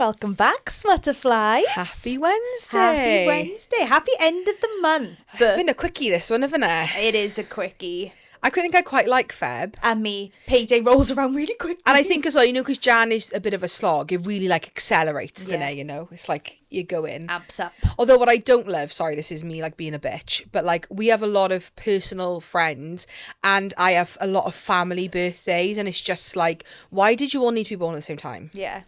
Welcome back, Smutterflies. Happy Wednesday. Happy Wednesday. Happy end of the month. It's been a quickie, this one, hasn't it? It is a quickie. I think I quite like Feb. And me, payday rolls around really quickly. And I think as well, because Jan is a bit of a slog, it really accelerates, Yeah. doesn't it? It's like you go in. Amps up. Although what I don't love, sorry, this is me being a bitch, but we have a lot of personal friends and I have a lot of family birthdays, and it's just why did you all need to be born at the same time? Yeah.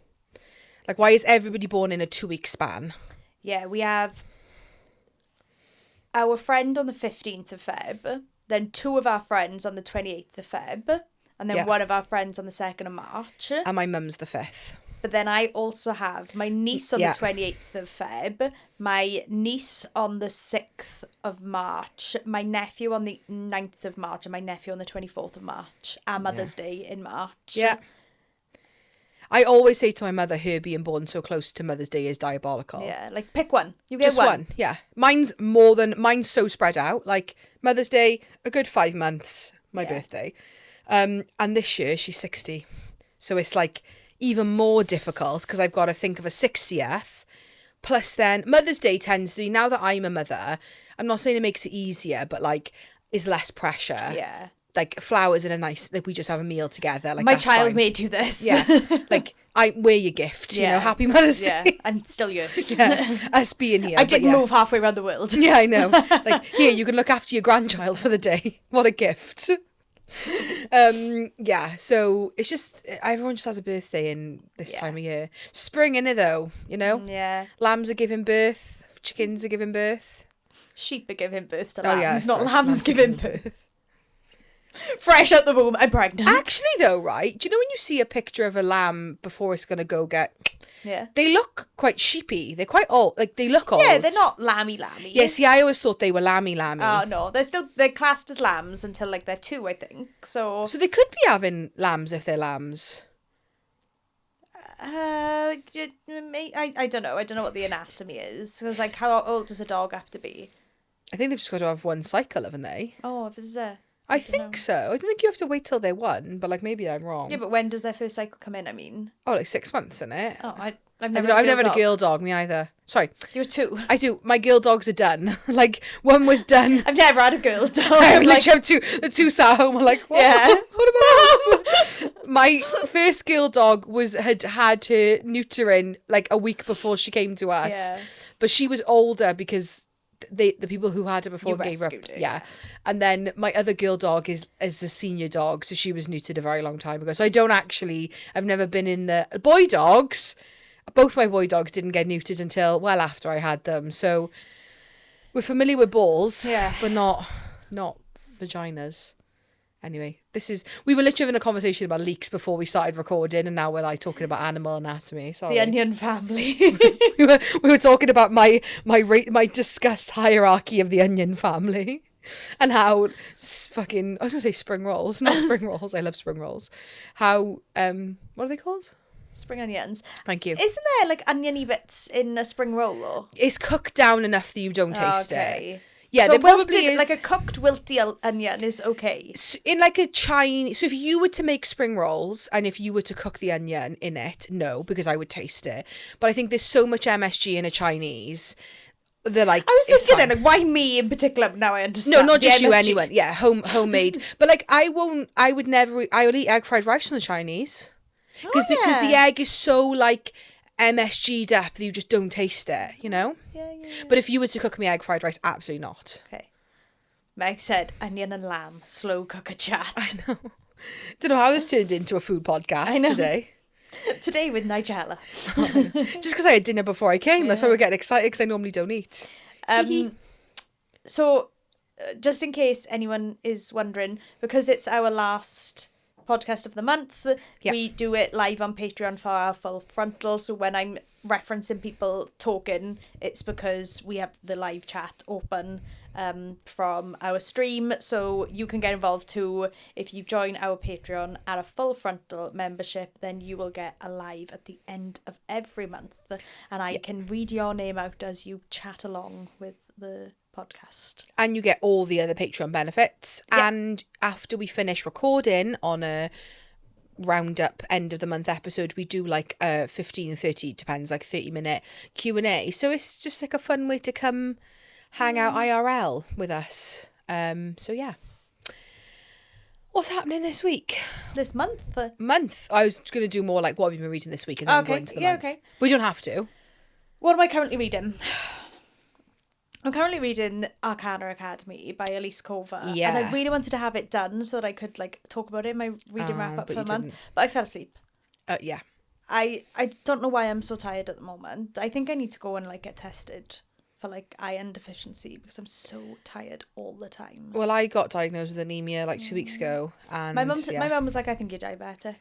Why is everybody born in a 2-week span? Yeah, we have our friend on the 15th of Feb, then 2 of our friends on the 28th of Feb, and then 1 of our friends on the 2nd of March. And my mum's the 5th. But then I also have my niece on the 28th of Feb, my niece on the 6th of March, my nephew on the 9th of March, and my nephew on the 24th of March, and Mother's Day in March. Yeah. I always say to my mother, her being born so close to Mother's Day is diabolical. Yeah, pick one. You get Just one, yeah. Mine's so spread out. Mother's Day, a good 5 months, my birthday. And this year, she's 60. So it's even more difficult because I've got to think of a 60th. Plus then, Mother's Day tends to be, now that I'm a mother, I'm not saying it makes it easier, but is less pressure. Yeah. Flowers in a nice, we just have a meal together. My child made you this. Yeah. We're your gift, Happy Mother's Day. Yeah, I'm still you. Yeah, us being here. I didn't move halfway around the world. Yeah, I know. Here, you can look after your grandchild for the day. What a gift. Yeah, so it's just, everyone just has a birthday in this time of year. Spring, innit, though, Yeah. Lambs are giving birth. Chickens are giving birth. Sheep are giving birth to lambs, yeah, not sorry. lambs giving birth. Fresh out the womb, I'm pregnant. Actually, though, right? Do you know when you see a picture of a lamb before it's going to go get... Yeah. They look quite sheepy. They're quite old. They look old. Yeah, they're not lammy. Yeah, see, I always thought they were lammy. Oh, no. They're classed as lambs until, they're 2, I think. So they could be having lambs if they're lambs. I don't know. I don't know what the anatomy is. Because, how old does a dog have to be? I think they've just got to have one cycle, haven't they? Oh, if it's a... I think so. I don't think you have to wait till they're 1, but maybe I'm wrong. Yeah, but when does their first cycle come in, I mean? Oh, 6 months, isn't it? Oh, I've never had a girl dog, me either. Sorry. You're 2. I do. My girl dogs are done. One was done. I've never had a girl dog. I literally have 2. The 2 sat home. I'm what? Yeah. What about us? My first girl dog had her neutering a week before she came to us. Yeah. But she was older because the people who had her before gave her up. Her, yeah. And then my other girl dog is a senior dog, so she was neutered a very long time ago. So I've never been in the boy dogs. Both my boy dogs didn't get neutered until well after I had them. So we're familiar with balls, but not vaginas. Anyway, we were literally having a conversation about leaks before we started recording, and now we're talking about animal anatomy. Sorry. The onion family. we were talking about my disgust hierarchy of the onion family, and how I was gonna say spring rolls, not spring rolls. I love spring rolls. How what are they called? Spring onions. Thank you. Isn't there oniony bits in a spring roll though? It's cooked down enough that you don't taste it. Yeah, so there probably is. A cooked wilty onion is okay. In a Chinese, so if you were to make spring rolls and if you were to cook the onion in it, no, because I would taste it. But I think there's so much MSG in a Chinese. They're I was thinking then, why me in particular? Now I understand. No, not just you, anyone. Yeah, homemade. But I would eat egg fried rice from the Chinese. Because the egg is so MSG'd up that you just don't taste it, Yeah. But if you were to cook me egg fried rice, absolutely not. Okay. Meg said, onion and lamb, slow cooker chat. I know. Don't know how this turned into a food podcast today. Today with Nigella. Just because I had dinner before I came, that's why we're getting excited, because I normally don't eat. So, just in case anyone is wondering, because it's our last podcast of the month, we do it live on Patreon for our full frontal. So when I'm referencing people talking, it's because we have the live chat open from our stream, so you can get involved too. If you join our Patreon at a full frontal membership, then you will get a live at the end of every month, and I can read your name out as you chat along with the podcast. And you get all the other Patreon benefits. And after we finish recording on a roundup end of the month episode, we do like 15, 30, depends, like 30-minute Q&A. So it's just like a fun way to come hang out IRL with us. So yeah. What's happening this week? This month? I was going to do more like what have you been reading this week and then go into the month. Okay. But you don't have to. What am I currently reading? I'm currently reading Arcana Academy by Elise Cover. Yeah. And I really wanted to have it done so that I could like talk about it in my reading wrap up for the month. But I fell asleep. Yeah. I don't know why I'm so tired at the moment. I think I need to go and like get tested for like iron deficiency because I'm so tired all the time. Well, I got diagnosed with anemia like 2 weeks ago, and my mum was like, I think you're diabetic.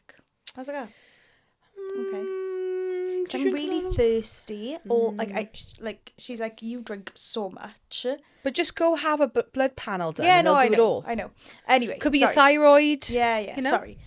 I was like, oh, okay. I'm really thirsty. Or she's like, you drink so much. But just go have a blood panel done. Yeah, and no, they'll do it all. I know. Anyway, could be your thyroid. Yeah. You know? Sorry,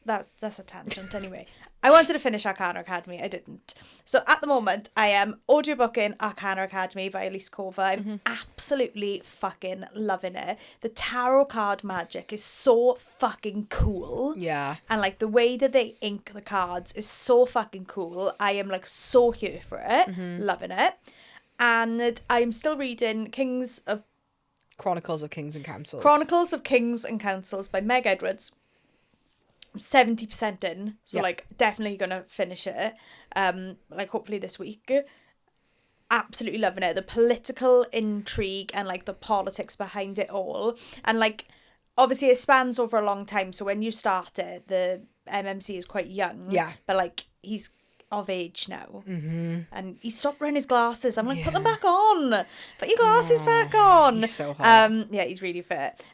that's a tangent. Anyway, I wanted to finish Arcana Academy. I didn't. So at the moment, I am audiobooking Arcana Academy by Elise Cover. I'm absolutely fucking loving it. The tarot card magic is so fucking cool. Yeah. And like the way that they ink the cards is so fucking cool. I am like so here for it. Loving it. And I'm still reading Chronicles of Kings and Councils. Chronicles of Kings and Councils by Meg Edwards. I'm 70% in, so like definitely gonna finish it. Like hopefully this week. Absolutely loving it. The political intrigue and like the politics behind it all, and like obviously it spans over a long time. So when you start it, the MMC is quite young. Yeah. But like he's of age now, and he stopped wearing his glasses. I'm like, put them back on. Put your glasses back on. He's so hot. Yeah, he's really fit.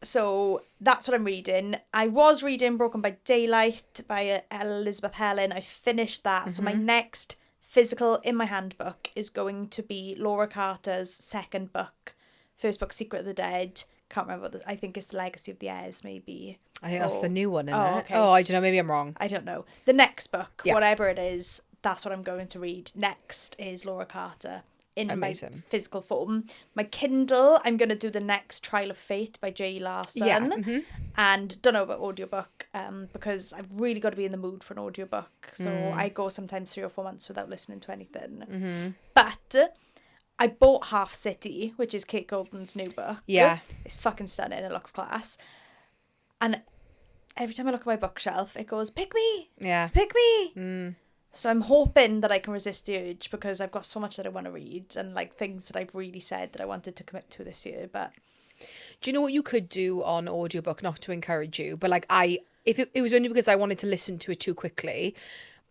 So that's what I'm reading. I was reading Broken by Daylight by Elizabeth Helen. I finished that. So my next physical in my handbook is going to be Laura Carter's second book. First book, Secret of the Dead. Can't remember. I think it's The Legacy of the Heirs, maybe. I think that's the new one, isn't it? Okay. Oh, I don't know. Maybe I'm wrong. I don't know. The next book, whatever it is, that's what I'm going to read. Next is Laura Carter. In my physical form. My Kindle, I'm going to do the next Trial of Fate by J. Larson. Yeah. And don't know about audiobook because I've really got to be in the mood for an audiobook. So I go sometimes 3 or 4 months without listening to anything. But I bought Half City, which is Kate Golden's new book. Yeah. It's fucking stunning. It looks class. And every time I look at my bookshelf, it goes, pick me. Yeah. Pick me. So I'm hoping that I can resist the urge because I've got so much that I want to read and like things that I've really said that I wanted to commit to this year. But do you know what you could do on audiobook, not to encourage you, but like if it was only because I wanted to listen to it too quickly,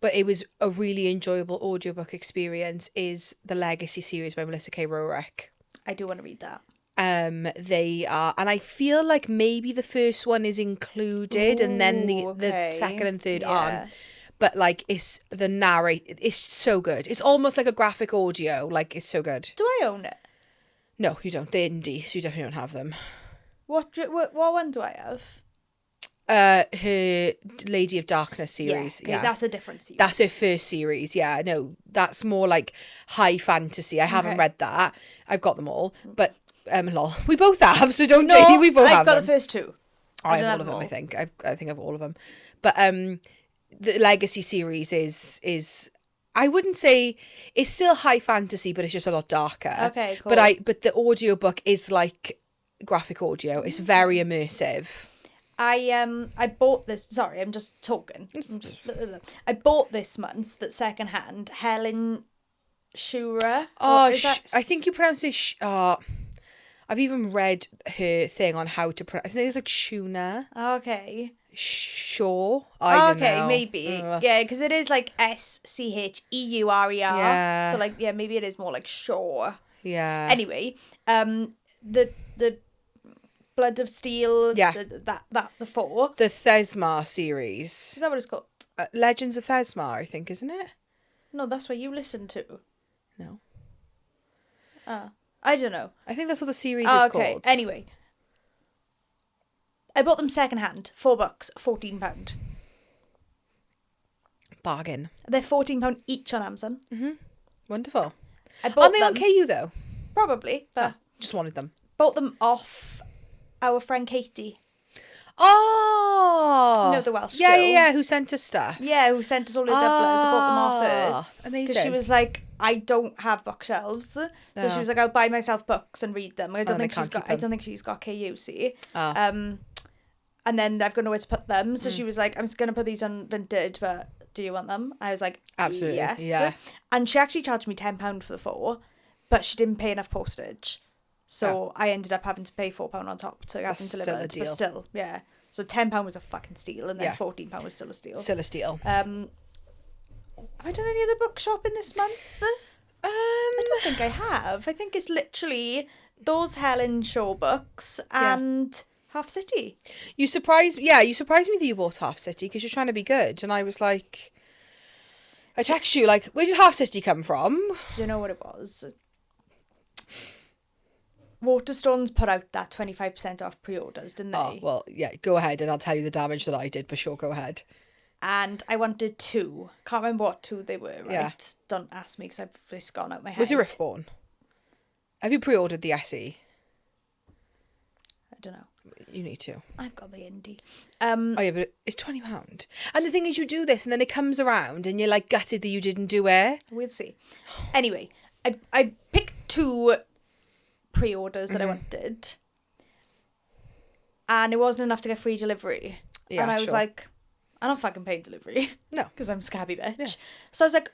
but it was a really enjoyable audiobook experience, is the Legacy series by Melissa K. Rorick. I do want to read that. They are, and I feel like maybe the first one is included. Ooh, and then the second and third aren't. But like it's so good. It's almost like a graphic audio. Like it's so good. Do I own it? No, you don't. They're indie, so you definitely don't have them. What one do I have? Her Lady of Darkness series. Yeah, that's a different series. That's her first series. Yeah, no, that's more like high fantasy. I haven't read that. I've got them all, but lol, we both have. So don't Jamie. We both have them. I've got the first two. I have all of them. I think. I think I have all of them, but the Legacy series is I wouldn't say it's still high fantasy, but it's just a lot darker. Okay, cool. But the audiobook is like graphic audio. It's very immersive. I bought this. Sorry, I'm just talking. I bought this month that secondhand. Helen Shura. Oh, I think you pronounce it. I've even read her thing on how to pronounce. I think it's like Shuna. Okay. Sure. I don't know. Okay, maybe. Yeah, because it is like Scheurer. Yeah. So like, yeah, maybe it is more like Shore. Yeah. Anyway, the Blood of Steel. Yeah. The 4. The Thesmar series. Is that what it's called? Legends of Thesmar, I think, isn't it? No, that's what you listen to. No. I don't know. I think that's what the series is called. Anyway. I bought them secondhand. 4 books, £14. Bargain. They're £14 each on Amazon. Wonderful. I bought Are they on KU though? Probably, but just wanted them. Bought them off our friend Katie. Oh! You know the Welsh Yeah, girl? yeah, who sent us stuff. Yeah, who sent us all her doublers. I bought them off her. Amazing. Because she was like, I don't have bookshelves. So she was like, I'll buy myself books and read them. I don't think she's got KUC. And then I've got nowhere to put them. So she was like, I'm just going to put these on Vinted, but do you want them? I was like, absolutely, yes. Yeah. And she actually charged me £10 for the 4, but she didn't pay enough postage. So I ended up having to pay £4 on top to have them delivered. But still, yeah. So £10 was a fucking steal, and then £14 was still a steal. Still a steal. Have I done any other book shopping this month? I don't think I have. I think it's literally those Helen Shaw books and Half City. You surprised me that you bought Half City because you're trying to be good, and I was like, I text you like, where did Half City come from? Do you know what it was? Waterstones put out that 25% off pre-orders, didn't they? Oh, well, yeah, go ahead and I'll tell you the damage that I did, but sure, go ahead. And I wanted 2. Can't remember what 2 they were, right? Yeah. Don't ask me because I've just gone out my head. Was it Riftborn? Have you pre-ordered the SE? I don't know. You need to. I've got the indie. Oh yeah, but it's £20. And the thing is, you do this and then it comes around and you're like gutted that you didn't do it. We'll see. Anyway, I picked 2 pre-orders that I wanted, and it wasn't enough to get free delivery. Yeah, and I was like, I'm not fucking paying delivery. No, because I'm a scabby bitch. Yeah. So I was like,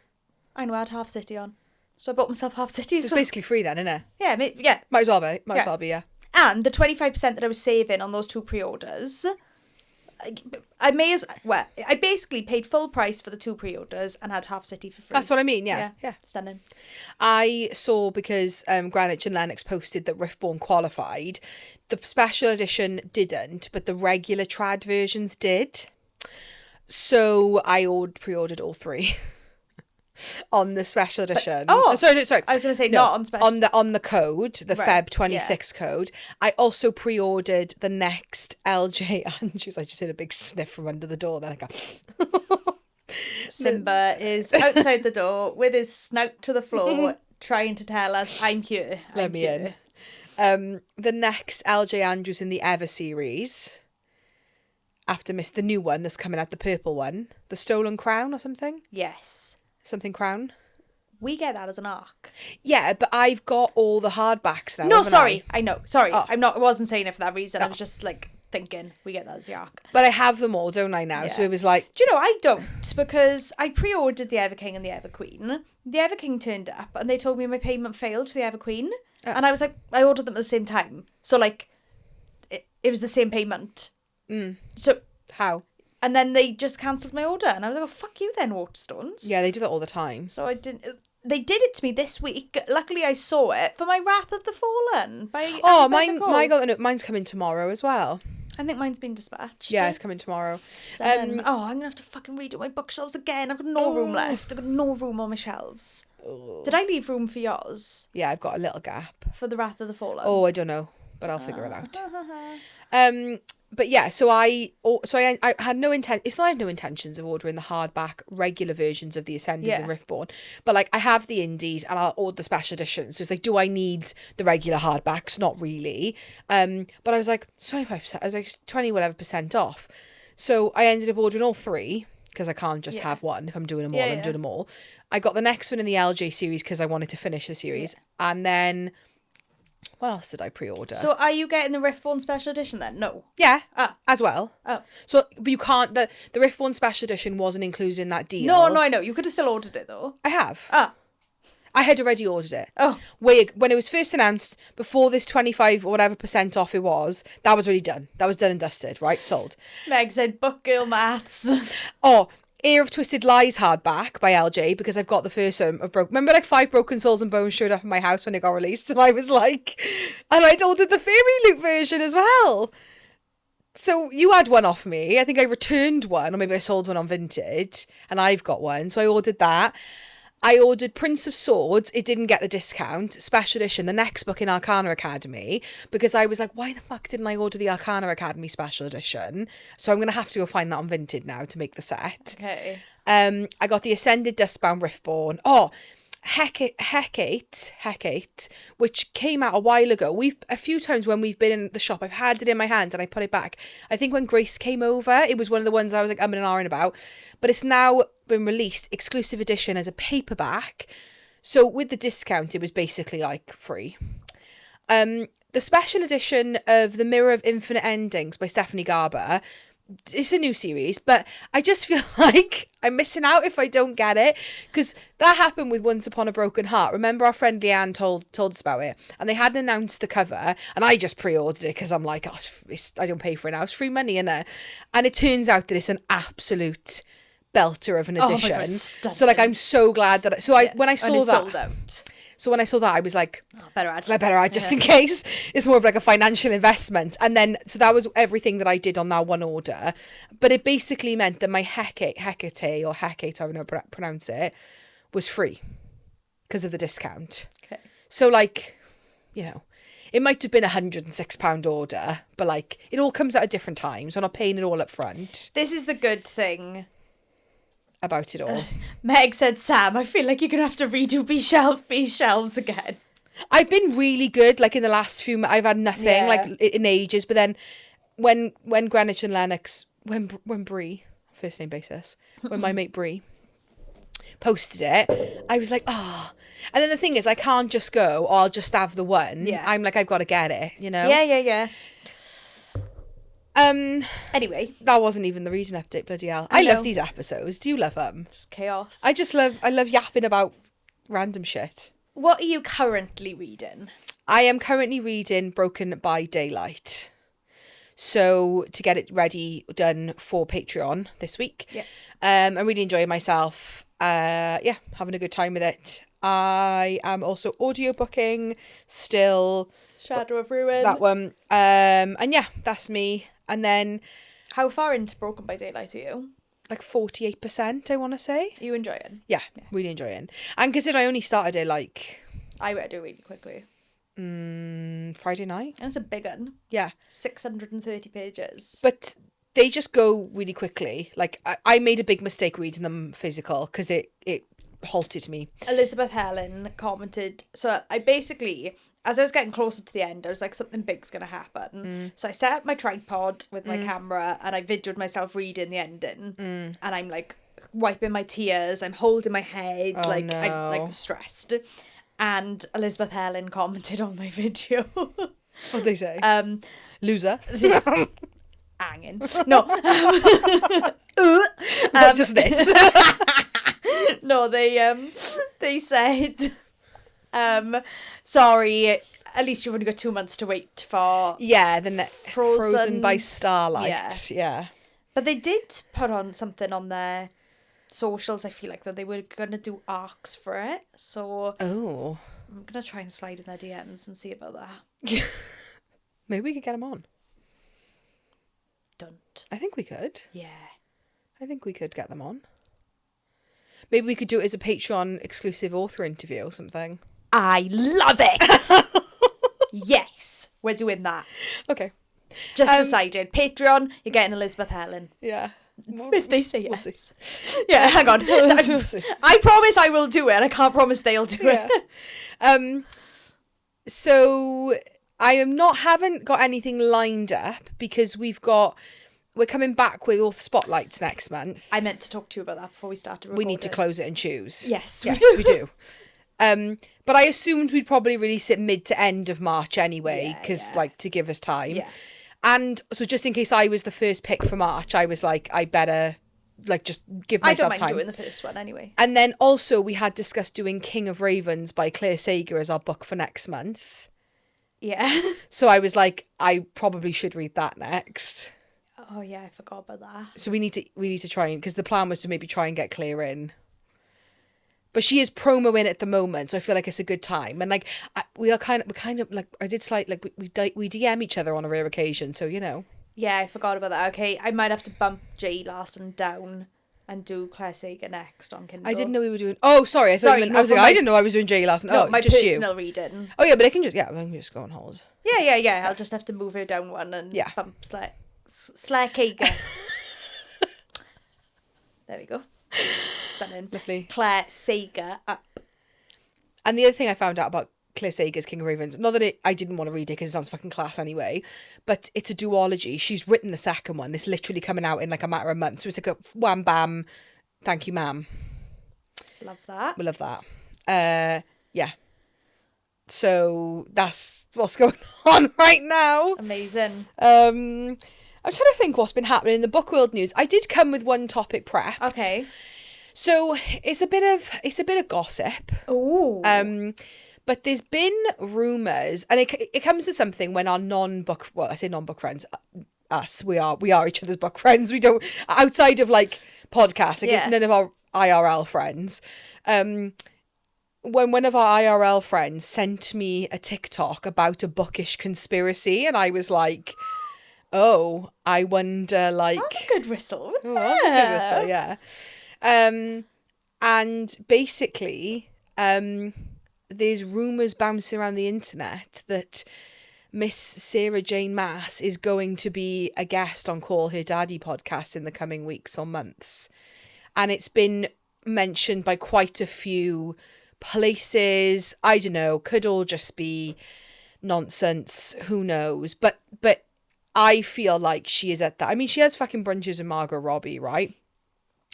I know I had Half City on, so I bought myself Half City. It's basically free then, isn't it? Yeah, yeah. Might as well be. Might as well be. Yeah. And the 25% that I was saving on those 2 pre-orders, I basically paid full price for the 2 pre-orders and had Half City for free. That's what I mean, yeah. Stunning. I saw, because Greenwich and Lennox posted that Riftborn qualified, the special edition didn't, but the regular trad versions did. So I pre-ordered all 3 on the special edition. Sorry. I was going to say not on special. On the code, the Feb 26 code. I also pre-ordered the next LJ Andrews. I just heard a big sniff from under the door. Then I go. Simba is outside the door with his snout to the floor, trying to tell us, I'm here. Let me in. The next LJ Andrews in the Ever series. After the new one that's coming out, the purple one. The Stolen Crown or something? Yes. Something Crown? We get that as an arc. Yeah, but I've got all the hardbacks now. No, sorry. I know. Sorry. Oh. I wasn't saying it for that reason. I was just like thinking we get that as the arc. But I have them all, don't I now? Yeah. So it was like... Do you know, I don't, because I pre-ordered the Ever King and the Ever Queen. The Ever King turned up and they told me my payment failed for the Ever Queen. Oh. And I was like, I ordered them at the same time. So like, it was the same payment. So... How? And then they just cancelled my order. And I was like, oh, fuck you then, Waterstones. Yeah, they do that all the time. So I didn't... They did it to me this week. Luckily, I saw it for my Wrath of the Fallen. Mine's coming tomorrow as well. I think mine's been dispatched. Yeah, it's coming tomorrow. I'm going to have to fucking redo my bookshelves again. I've got no room left. I've got no room on my shelves. Did I leave room for yours? Yeah, I've got a little gap. For the Wrath of the Fallen? Oh, I don't know. But I'll figure it out. But yeah, so I had no intent. It's not I had no intentions of ordering the hardback regular versions of the Ascenders and Riftborn, but like I have the indies and I'll order the special editions. So it's like, do I need the regular hardbacks? Not really. But I was like 25%. I was like 20 whatever % off. So I ended up ordering all 3 because I can't just have one. If I'm doing them all, I'm doing them all. I got the next one in the LJ series because I wanted to finish the series, and then. What else did I pre-order? So are you getting the Riftborn special edition then? No. Yeah, as well. Oh. So, but you can't, the Riftborn special edition wasn't included in that deal. No, I know. You could have still ordered it though. I have. I had already ordered it. Oh. When it was first announced, before this 25 or whatever % off it was, that was already done. That was done and dusted, right? Sold. Meg said, book girl maths. Oh, Ear of Twisted Lies hardback by LJ, because I've got the first of remember like 5 Broken Souls and Bones showed up in my house when it got released, and I was like, and I'd ordered the Fairy Loot version as well. So you had one off me. I think I returned one, or maybe I sold one on Vinted, and I've got one. So I ordered that. I ordered Prince of Swords. It didn't get the discount. Special edition, the next book in Arcana Academy, because I was like, why the fuck didn't I order the Arcana Academy special edition? So I'm going to have to go find that on Vinted now to make the set. Okay. I got the Ascended Dustbound Riftborn. Oh, Hecate, which came out a while ago. A few times when we've been in the shop, I've had it in my hand and I put it back. I think when Grace came over, it was one of the ones I was like, I'm an hour about. But it's now been released, exclusive edition as a paperback. So with the discount, it was basically like free. The special edition of The Mirror of Infinite Endings by Stephanie Garber. It's a new series, but I just feel like I'm missing out if I don't get it, because that happened with Once Upon a Broken Heart. Remember our friend Leanne told us about it, and they hadn't announced the cover, and I just pre-ordered it because I'm like, oh, I don't pay for it now, it's free money in there, and it turns out that it's an absolute belter of an edition. Oh my God, so like I'm so glad that when I saw that, sold out. So when I saw that, I was like, better add just in case. It's more of like a financial investment. And then, so that was everything that I did on that one order. But it basically meant that my Hecate, or Hecate, I don't know how to pronounce it, was free because of the discount. Okay. So like, you know, it might have been £106 order, but like, it all comes out at different times. I'm not paying it all up front. This is the good thing about it all. Meg said, Sam, I feel like you're going to have to redo B shelves again. I've been really good, like in the last few months, I've had nothing, like in ages, but then when Greenwich and Lennox, when Brie, first name basis, when my mate Brie posted it, I was like, oh. And then the thing is, I can't just go, I'll just have the one. Yeah. I'm like, I've got to get it, you know? Yeah. Anyway, that wasn't even the reading update, bloody hell. I love these episodes. Do you love them? Just chaos. I love yapping about random shit. What are you currently reading? I am currently reading Broken by Daylight. So to get it ready, done for Patreon this week. Yeah. I'm really enjoying myself. Having a good time with it. I am also audiobooking still. Shadow of Ruin. That one. And yeah, that's me. And then... How far into Broken by Daylight are you? Like 48%, I want to say. Are you enjoying? Yeah, really enjoying. And consider I only started it like... I read it really quickly. Friday night. And it's a big one. Yeah. 630 pages. But they just go really quickly. Like, I made a big mistake reading them physical because it halted me. Elizabeth Helen commented, so I basically, as I was getting closer to the end, I was like, something big's going to happen. So I set up my tripod with my camera and I videoed myself reading the ending. And I'm like wiping my tears, I'm holding my head, I'm like stressed. And Elizabeth Helen commented on my video. What'd they say? Loser. Hanging. No. Not just this. No, they said, sorry, at least you've only got 2 months to wait for... Yeah, Frozen by Starlight. Yeah. But they did put on something on their socials, I feel like, that they were going to do arcs for it. So I'm going to try and slide in their DMs and see about that. Maybe we could get them on. Don't. I think we could. Yeah. I think we could get them on. Maybe we could do it as a Patreon exclusive author interview or something. I love it! Yes, we're doing that. Okay. Just decided. Patreon, you're getting Elizabeth Helen. Yeah. If they say yes. We'll see. Yeah, hang on. We'll see. I promise I will do it. I can't promise they'll do it. So I haven't got anything lined up because we're coming back with author spotlights next month. I meant to talk to you about that before we started recording. We need to close it and choose. Yes, we do. But I assumed we'd probably release it mid to end of March anyway, because like to give us time. Yeah. And so just in case I was the first pick for March, I was like, I better like just give myself time. I don't mind doing the first one anyway. And then also we had discussed doing King of Ravens by Claire Sager as our book for next month. Yeah. So I was like, I probably should read that next. Oh yeah, I forgot about that. So we need to try and, because the plan was to maybe try and get Claire in. But she is promo in at the moment, so I feel like it's a good time. And like we're kind of like, I did slight like we DM each other on a rare occasion, so you know. Yeah, I forgot about that. Okay, I might have to bump Jay Larson down and do Claire Sager next on Kindle. I didn't know we were doing. Oh, sorry. I thought I was like, I didn't know I was doing Jay Larson. No, oh, my just personal you. reading. Oh yeah, but I can just go on hold. Yeah. I'll just have to move her down one and bump Claire Sager. There we go. Stunning. Lovely. Claire Sager up. And the other thing I found out about Claire Sager's King of Ravens, not that I didn't want to read it because it sounds fucking class anyway, but it's a duology. She's written the second one. It's literally coming out in like a matter of months. So it's like a wham bam, thank you ma'am. Love that. We love that. Yeah. So that's what's going on right now. Amazing. I'm trying to think what's been happening in the book world news. I did come with one topic prepped. Okay. So it's a bit of gossip. Ooh. But there's been rumours, and it comes to something when our non-book, well, I say non-book friends, us, we are each other's book friends. We don't, outside of like podcasts, like none of our IRL friends. When one of our IRL friends sent me a TikTok about a bookish conspiracy, and I was like, oh, I wonder, like... That's a good whistle. Oh, that's a good whistle, yeah. And basically, there's rumours bouncing around the internet that Miss Sarah Jane Maas is going to be a guest on Call Her Daddy podcast in the coming weeks or months. And it's been mentioned by quite a few places. I don't know, could all just be nonsense, who knows, but I feel like she is at that. I mean, she has fucking brunches with Margot Robbie, right?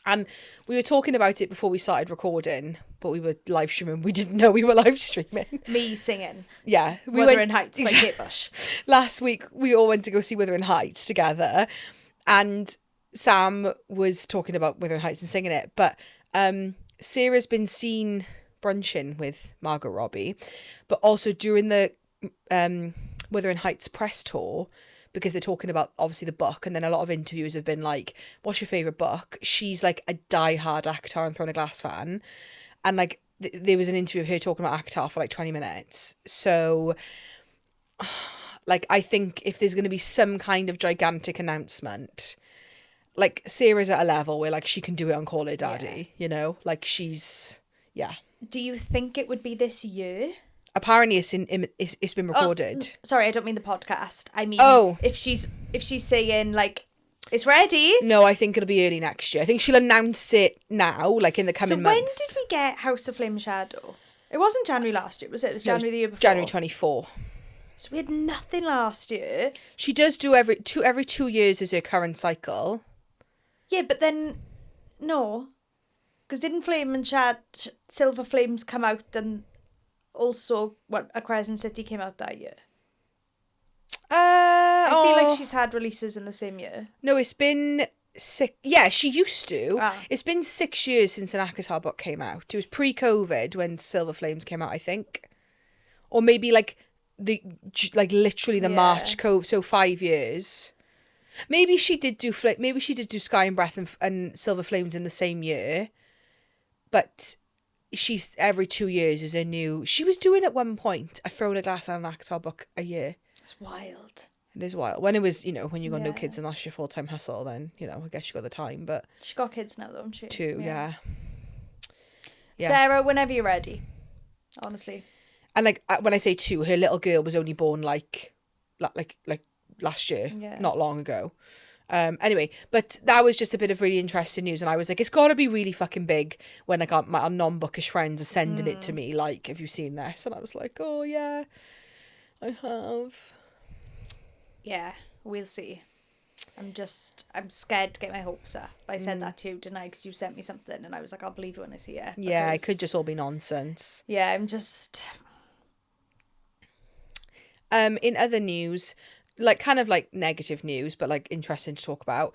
And we were talking about it before we started recording, but we were live streaming. We didn't know we were live streaming. Me singing. Yeah. Wuthering Heights by Kate Bush. Last week, we all went to go see Wuthering Heights together. And Sam was talking about Wuthering Heights and singing it. But Sarah's been seen brunching with Margot Robbie. But also during the Wuthering Heights press tour, because they're talking about obviously the book, and then a lot of interviews have been like, what's your favourite book? She's like a diehard ACOTAR and Throne of Glass fan, and like there was an interview of her talking about ACOTAR for like 20 minutes. So like I think if there's going to be some kind of gigantic announcement, like Sarah's at a level where like she can do it on Call Her Daddy, you know, like she's Do you think it would be this year? Apparently it's been recorded. Sorry, I don't mean the podcast. I mean, if she's saying like it's ready. No, I think it'll be early next year. I think she'll announce it now, like in the coming months. So when did we get House of Flame and Shadow? It wasn't January last year, was it? It was January the year before. January 24. So we had nothing last year. She does do every 2 years is her current cycle. Yeah, but then no, because didn't Flame and Silver Flames come out and also A Crescent City came out that year? I feel like she's had releases in the same year. No, it's been 6. Yeah, she used to. It's been 6 years since an ACOTAR book came out. It was pre-COVID when Silver Flames came out, I think, or maybe like literally the March COVID. So 5 years. Maybe she did do Sky and Breath and Silver Flames in the same year, but she's every 2 years is a new. She was doing at one point a Throne of Glass and an ACOTAR book a year. It's wild. It is wild. When it was, when you got no kids and that's your full-time hustle, then, I guess you got the time, but... She got kids now, though, hasn't she? 2, yeah. Sarah, whenever you're ready. Honestly. And, like, when I say 2, her little girl was only born, like last year. Yeah. Not long ago. Anyway, but that was just a bit of really interesting news, and I was like, it's got to be really fucking big when I got my non-bookish friends are sending it to me, like, have you seen this? And I was like, oh, yeah, I have. Yeah, we'll see. I'm scared to get my hopes up. I said that to you, didn't I? Because you sent me something and I was like, I'll believe it when I see it. Yeah, it could just all be nonsense. Yeah, I'm just... In other news, like kind of like negative news, but like interesting to talk about.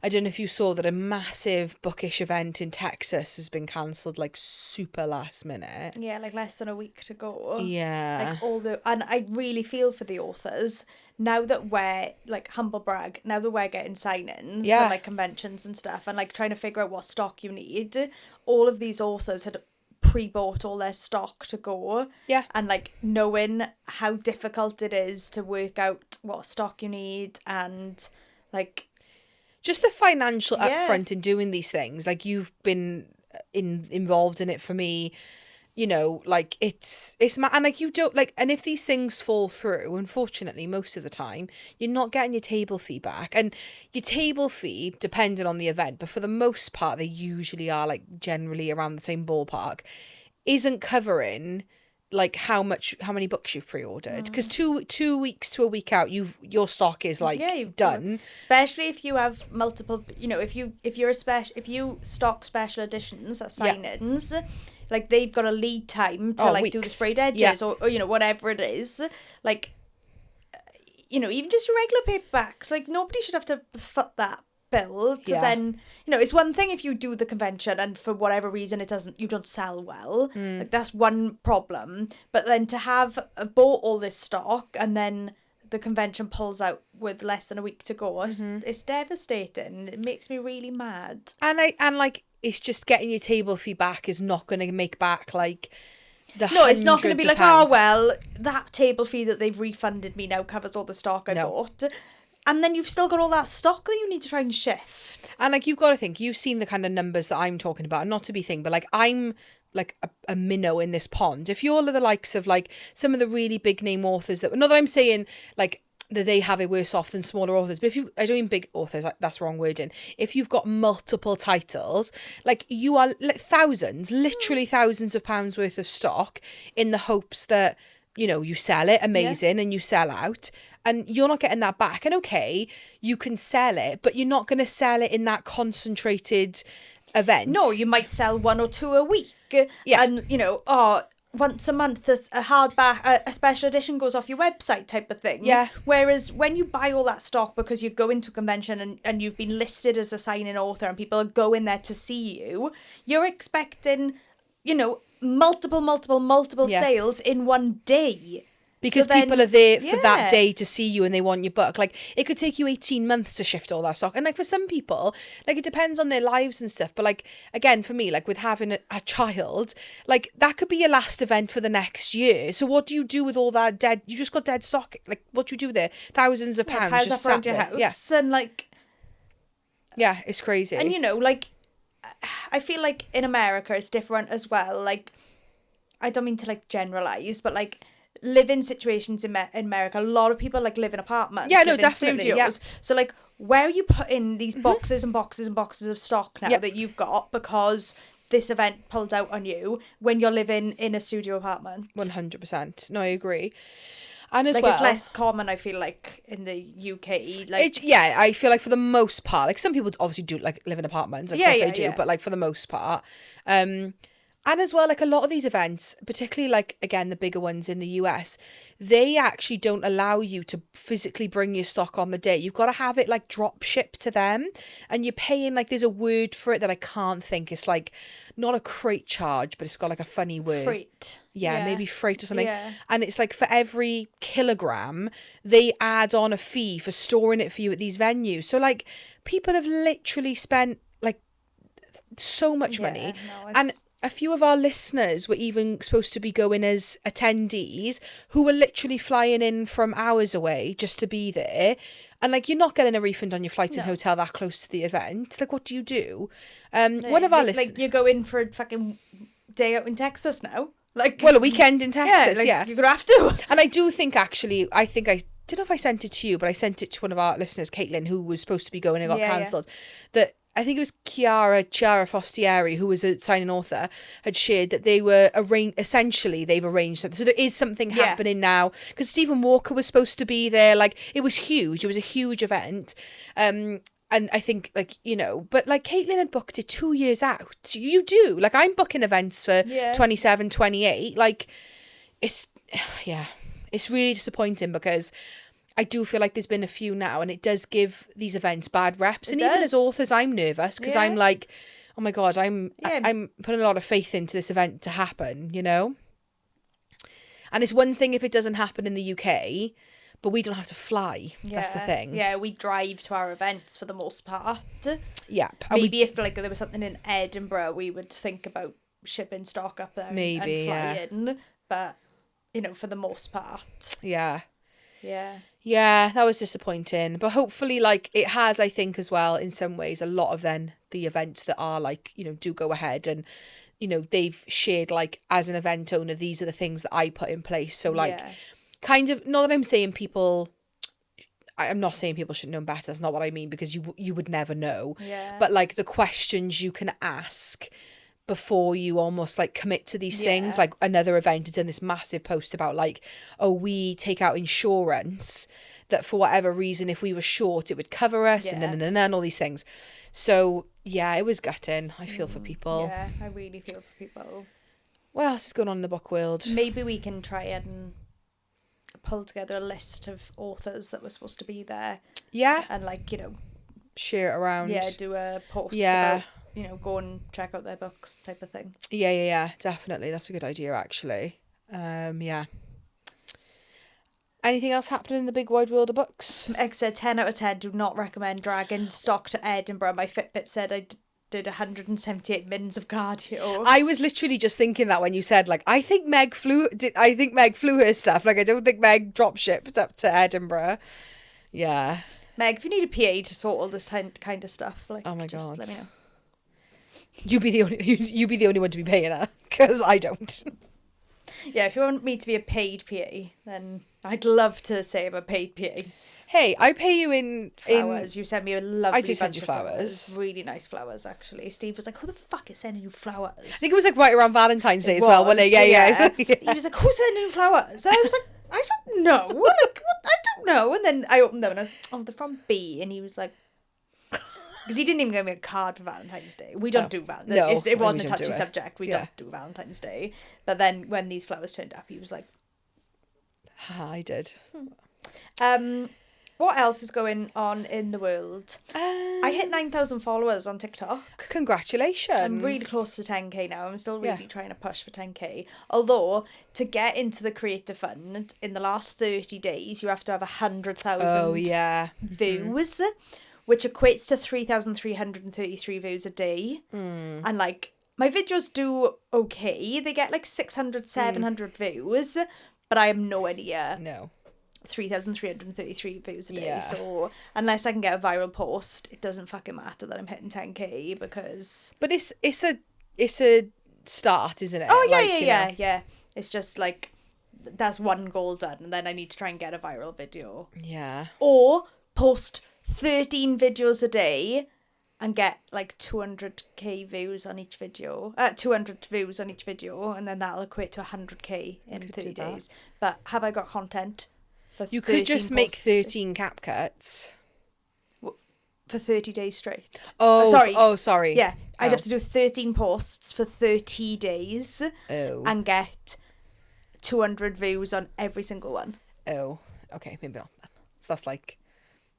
I don't know if you saw that a massive bookish event in Texas has been cancelled like super last minute. Yeah, like less than a week to go. Yeah. Like and I really feel for the authors now that we're like humble brag. Now that we're getting signings and like conventions and stuff, and like trying to figure out what stock you need. All of these authors had pre-bought all their stock to go. Yeah. And like knowing how difficult it is to work out what stock you need and like. Just the financial upfront in doing these things. Like you've been involved in it for me, like it's and like you don't like, and if these things fall through, unfortunately, most of the time, you're not getting your table fee back. And your table fee, depending on the event, but for the most part, they usually are like generally around the same ballpark, isn't covering like how many books you've pre-ordered, because 2 weeks to a week out your stock is like done. Especially if you have multiple, if you stock special editions at sign-ins, like they've got a lead time to like weeks. Do the sprayed edges or whatever it is, like even just your regular paperbacks, like nobody should have to foot that bill to then it's one thing if you do the convention and for whatever reason you don't sell well, like that's one problem, but then to have bought all this stock and then the convention pulls out with less than a week to go, it's devastating. It makes me really mad. And like it's just getting your table fee back is not going to make back like it's not going to be like pounds. Oh well, that table fee that they've refunded me now covers all the stock I bought. And then you've still got all that stock that you need to try and shift. And like, you've got to think, you've seen the kind of numbers that I'm talking about, and not to be thing, but like I'm like a minnow in this pond. If you're the likes of like some of the really big name authors not that I'm saying like that they have it worse off than smaller authors, but I don't mean big authors, that's wrong wording. If you've got multiple titles, like you are literally thousands of pounds worth of stock in the hopes that you sell it amazing and you sell out, and you're not getting that back. And okay, you can sell it, but you're not going to sell it in that concentrated event. No, you might sell 1 or 2 a week. Yeah. And, once a month a hardback, a special edition goes off your website type of thing. Yeah. Whereas when you buy all that stock because you go into a convention and you've been listed as a sign-in author and people are going there to see you, you're expecting, multiple sales in one day. Because people are there for that day to see you and they want your book. Like, it could take you 18 months to shift all that stock. And, like, for some people, like, it depends on their lives and stuff. But, like, again, for me, like, with having a child, like, that could be your last event for the next year. So what do you do with all that dead... You just got dead stock. Like, what do you do with it? Thousands of pounds just sat there. Your house. And, like... Yeah, it's crazy. And, like, I feel like in America it's different as well. Like, I don't mean to, like, generalise, but, like... living situations in America, a lot of people like live in apartments. Yeah, no, definitely. Studios. Yeah. So like, where are you putting these boxes and boxes and boxes of stock now that you've got because this event pulled out on you when you're living in a studio apartment? 100%. No, I agree. And as like, well, it's less common, I feel like, in the UK. Like, I feel like for the most part, like some people obviously do like live in apartments. Of course they do, but like for the most part, and as well, like a lot of these events, particularly like, again, the bigger ones in the US, they actually don't allow you to physically bring your stock on the day. You've got to have it like drop shipped to them, and you're paying, like, there's a word for it that I can't think. It's like not a crate charge, but it's got like a funny word. Freight. Yeah, maybe freight or something. Yeah. And it's like for every kilogram, they add on a fee for storing it for you at these venues. So like people have literally spent like so much money. And a few of our listeners were even supposed to be going as attendees who were literally flying in from hours away just to be there. And like, you're not getting a refund on your flight and hotel that close to the event. Like, what do you do? One of our listeners... Like, you go in for a fucking day out in Texas now. Like, well, a weekend in Texas, you're going to have to. And I do think, actually, I don't know if I sent it to you, but I sent it to one of our listeners, Caitlin, who was supposed to be going and got cancelled. That I think it was Chiara Fostieri, who was a signing author, had shared that they were they've arranged something. So there is something happening now, because Stephen Walker was supposed to be there. Like, it was huge. It was a huge event. And I think, like, but like Caitlin had booked it 2 years out. You do. Like, I'm booking events for 27, 28. Like, it's really disappointing, because I do feel like there's been a few now, and it does give these events bad reps. And even as authors, I'm nervous, because I'm like, oh my God, I'm putting a lot of faith into this event to happen, And it's one thing if it doesn't happen in the UK, but we don't have to fly. That's the thing. Yeah, we drive to our events for the most part. Yeah. Maybe if like there was something in Edinburgh, we would think about shipping stock up there and flying. But, for the most part. Yeah. Yeah. Yeah, that was disappointing. But hopefully, like, it has, I think, as well, in some ways, a lot of then the events that are like, do go ahead, and, they've shared, like, as an event owner, these are the things that I put in place. So, like, kind of, not that I'm saying I'm not saying people should know better. That's not what I mean, because you would never know. Yeah. But, like, the questions you can ask before you almost like commit to these things. Like another event had done this massive post about like, oh, we take out insurance that for whatever reason, if we were short, it would cover us and all these things. So yeah, it was gutting. I feel for people. Yeah, I really feel for people. What else is going on in the book world? Maybe we can try and pull together a list of authors that were supposed to be there. Yeah. And like, you know, share it around. Yeah, do a post about, you know, go and check out their books type of thing. Yeah, definitely. That's a good idea, actually. Yeah. Anything else happening in the big wide world of books? Meg said 10 out of 10, do not recommend dragging stock to Edinburgh. My Fitbit said I did 178 mins of cardio. I was literally just thinking that when you said, like, I think Meg flew her stuff. Like, I don't think Meg drop shipped up to Edinburgh. Yeah. Meg, if you need a PA to sort all this kind of stuff, like, oh my just God, let me know. You be the only one to be paying her, because I don't. Yeah, if you want me to be a paid PA, then I'd love to say I'm a paid PA. Hey, I pay you in flowers. You sent me a lovely I did send bunch you of flowers. Really nice flowers, actually. Steve was like, who the fuck is sending you flowers? I think it was like right around Valentine's Day as well, wasn't it? Yeah. He was like, who's sending you flowers? And I was like, I don't know. Like, what? I don't know. And then I opened them and I was like, oh, they're from B. And he was like, because he didn't even give me a card for Valentine's Day. We don't do Valentine's Day. No, it wasn't a touchy subject. We don't do Valentine's Day. But then when these flowers turned up, he was like, I did. What else is going on in the world? I hit 9,000 followers on TikTok. Congratulations. I'm really close to 10k now. I'm still really trying to push for 10k. Although, to get into the Creator Fund, in the last 30 days, you have to have 100,000 views, which equates to 3,333 views a day. And, like, my videos do okay. They get, like, 600, 700 views, but I am nowhere near. No. 3,333 views a day. So unless I can get a viral post, it doesn't fucking matter that I'm hitting 10k because. But it's a start, isn't it? Oh yeah, yeah. It's just like that's one goal done, and then I need to try and get a viral video. Yeah. Or post 13 videos a day and get like 200k views on each video. 200 views on each video, and then that'll equate to 100k in 30 days. But have I got content? You could just make 13 cap cuts. For 30 days straight. Oh, sorry. Yeah, I'd have to do 13 posts for 30 days and get 200 views on every single one. Oh, okay, maybe not then. So that's like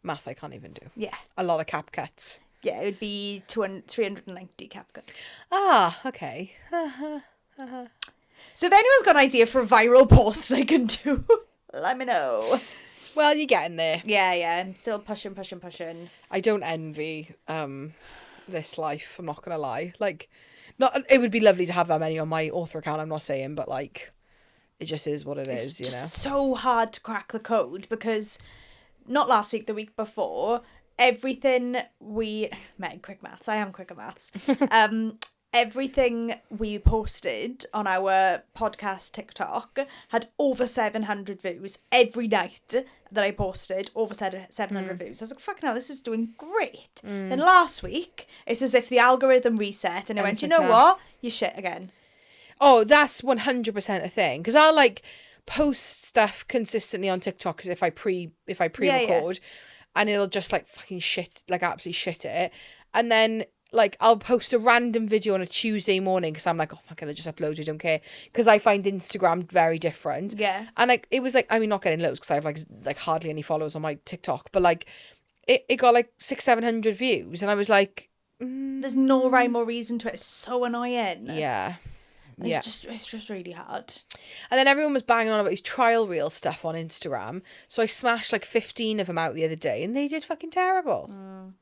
math I can't even do. Yeah. A lot of cap cuts. Yeah, it would be 390 cap cuts. Ah, okay. So if anyone's got an idea for a viral post I can do, let me know. Well, you're getting there. Yeah, I'm still pushing. I don't envy this life, I'm not gonna lie. Like, it would be lovely to have that many on my author account, I'm not saying, but like, it just is what it is, you know. It's so hard to crack the code because not last week, the week before, everything we quick maths. I am quick at maths. Everything we posted on our podcast TikTok had over 700 views every night that I posted, over 700 views. I was like, fucking hell, this is doing great. Then last week, it's as if the algorithm reset and it went, you know what? You're shit again. Oh, that's 100% a thing. Because I'll like post stuff consistently on TikTok as if I pre-record and it'll just like fucking shit, like absolutely shit it. And then like I'll post a random video on a Tuesday morning because I'm like, oh my God, I just uploaded, I don't care. Because I find Instagram very different. Yeah. And like, it was like, I mean, not getting loads because I have like hardly any followers on my TikTok, but like it got like 600-700 views and I was like, there's no rhyme or reason to it. It's so annoying. Yeah. It's just really hard. And then everyone was banging on about these trial reel stuff on Instagram. So I smashed like 15 of them out the other day and they did fucking terrible.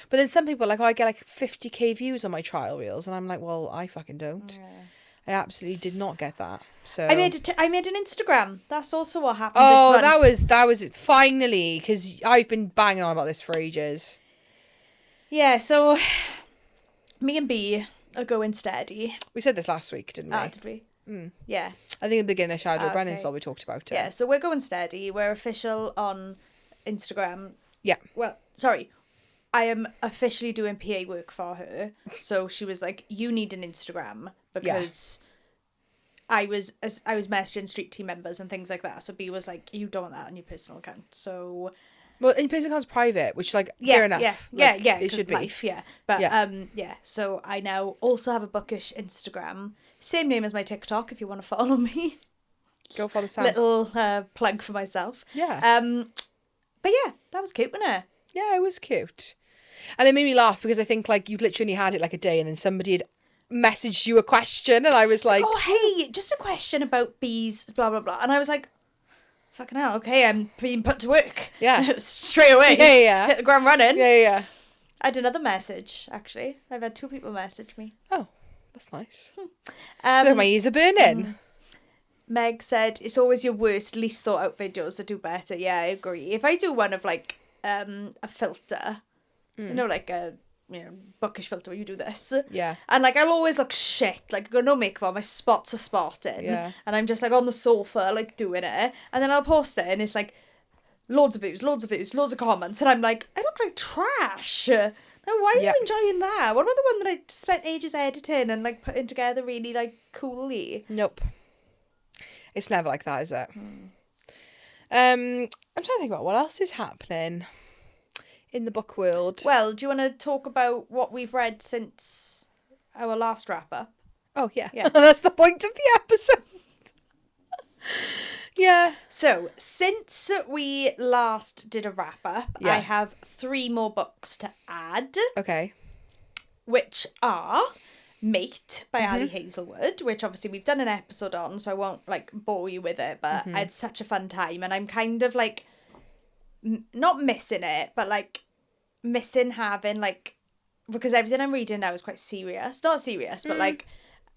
But then some people are like, oh, I get like 50k views on my trial reels. And I'm like, well, I fucking don't. Yeah. I absolutely did not get that. So I made an Instagram. That's also what happened this month. that was it. Finally, because I've been banging on about this for ages. Yeah, so me and B are going steady. We said this last week, didn't we? Did we? Yeah. I think at the beginning of Shadow Brennan saw we talked about it. Yeah, so we're going steady. We're official on Instagram. Yeah. Well, sorry. I am officially doing PA work for her. So she was like, you need an Instagram because I was messaging street team members and things like that. So B was like, you don't want that on your personal account. So Well, in your personal account's private, which fair enough. Yeah, It should be. life, But so I now also have a bookish Instagram. Same name as my TikTok if you want to follow me. Go follow Sam. Little plug for myself. Yeah. But yeah, that was cute, wasn't it? Yeah, it was cute. And it made me laugh because I think like you'd literally had it like a day and then somebody had messaged you a question and I was like, oh, hey, just a question about bees, blah, blah, blah. And I was like, fucking hell, okay, I'm being put to work. Yeah. Straight away. Yeah. Hit the ground running. Yeah. I had another message, actually. I've had 2 people message me. Oh, that's nice. My ears are burning. Meg said, it's always your worst, least thought out videos that do better. Yeah, I agree. If I do one of like a filter, you know, like a bookish filter where you do this. Yeah. And like I'll always look shit. Like I've got no makeup on, my spots are spotting. Yeah. And I'm just like on the sofa, like doing it. And then I'll post it and it's like loads of views, loads of comments. And I'm like, I look like trash. Now why are you enjoying that? What about the one that I spent ages editing and like putting together really like coolly? Nope. It's never like that, is it? I'm trying to think about what else is happening in the book world. Well, do you want to talk about what we've read since our last wrap up? Oh, yeah. That's the point of the episode. Yeah. So, since we last did a wrap up, I have 3 more books to add. Okay. Which are Mate by Ali Hazelwood, which obviously we've done an episode on, so I won't like bore you with it, but I had such a fun time and I'm kind of like not missing it, but like missing having like, because everything I'm reading now is quite serious. Not serious, but like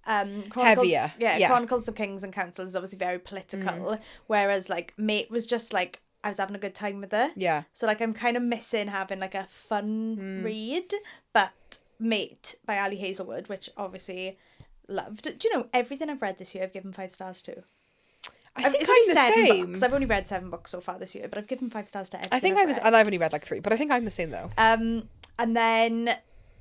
heavier. Yeah, Chronicles of Kings and Councils is obviously very political, whereas like Mate was just like I was having a good time with it. Yeah. So like I'm kind of missing having like a fun read, but Mate by Ali Hazelwood, which obviously loved. Do you know everything I've read this year I've given 5 stars to? I think it's I'm only the 7 same. books. I've only read 7 books so far this year, but I've given 5 stars to everything. I think and I've only read like 3, but I think I'm the same though. And then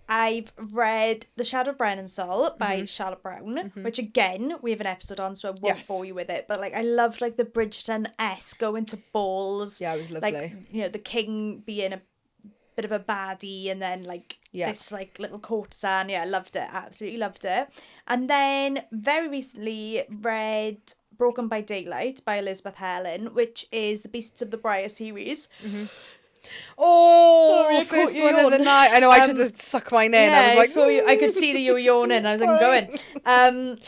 I've read The Shadow of Brennan Soul by Charlotte Brown, which again we have an episode on, so I won't bore you with it. But like I loved like the Bridgerton-esque going to balls. Yeah, it was lovely. Like the king being a bit of a baddie and then like this like little courtesan. Yeah, I loved it. Absolutely loved it. And then very recently read Broken by Daylight by Elizabeth Helen, which is the Beasts of the Briar series. Oh, sorry, first one of the night. I know, I tried to suck mine in. Yeah, I was like, saw you. I could see that you were yawning. I was like, going.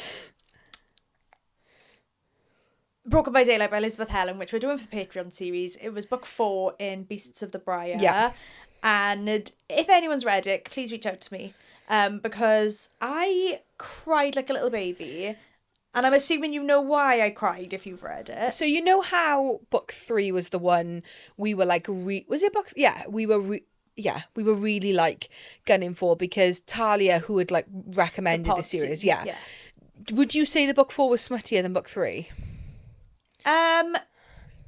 Broken by Daylight by Elizabeth Helen, which we're doing for the Patreon series. It was book 4 in Beasts of the Briar. Yeah. And if anyone's read it, please reach out to me. Because I cried like a little baby. And I'm assuming you know why I cried if you've read it. So you know how book 3 was the one we were like, was it book? Yeah, we were really like gunning for because Talia, who had like recommended the series, yeah. Would you say the book 4 was smuttier than book 3? No,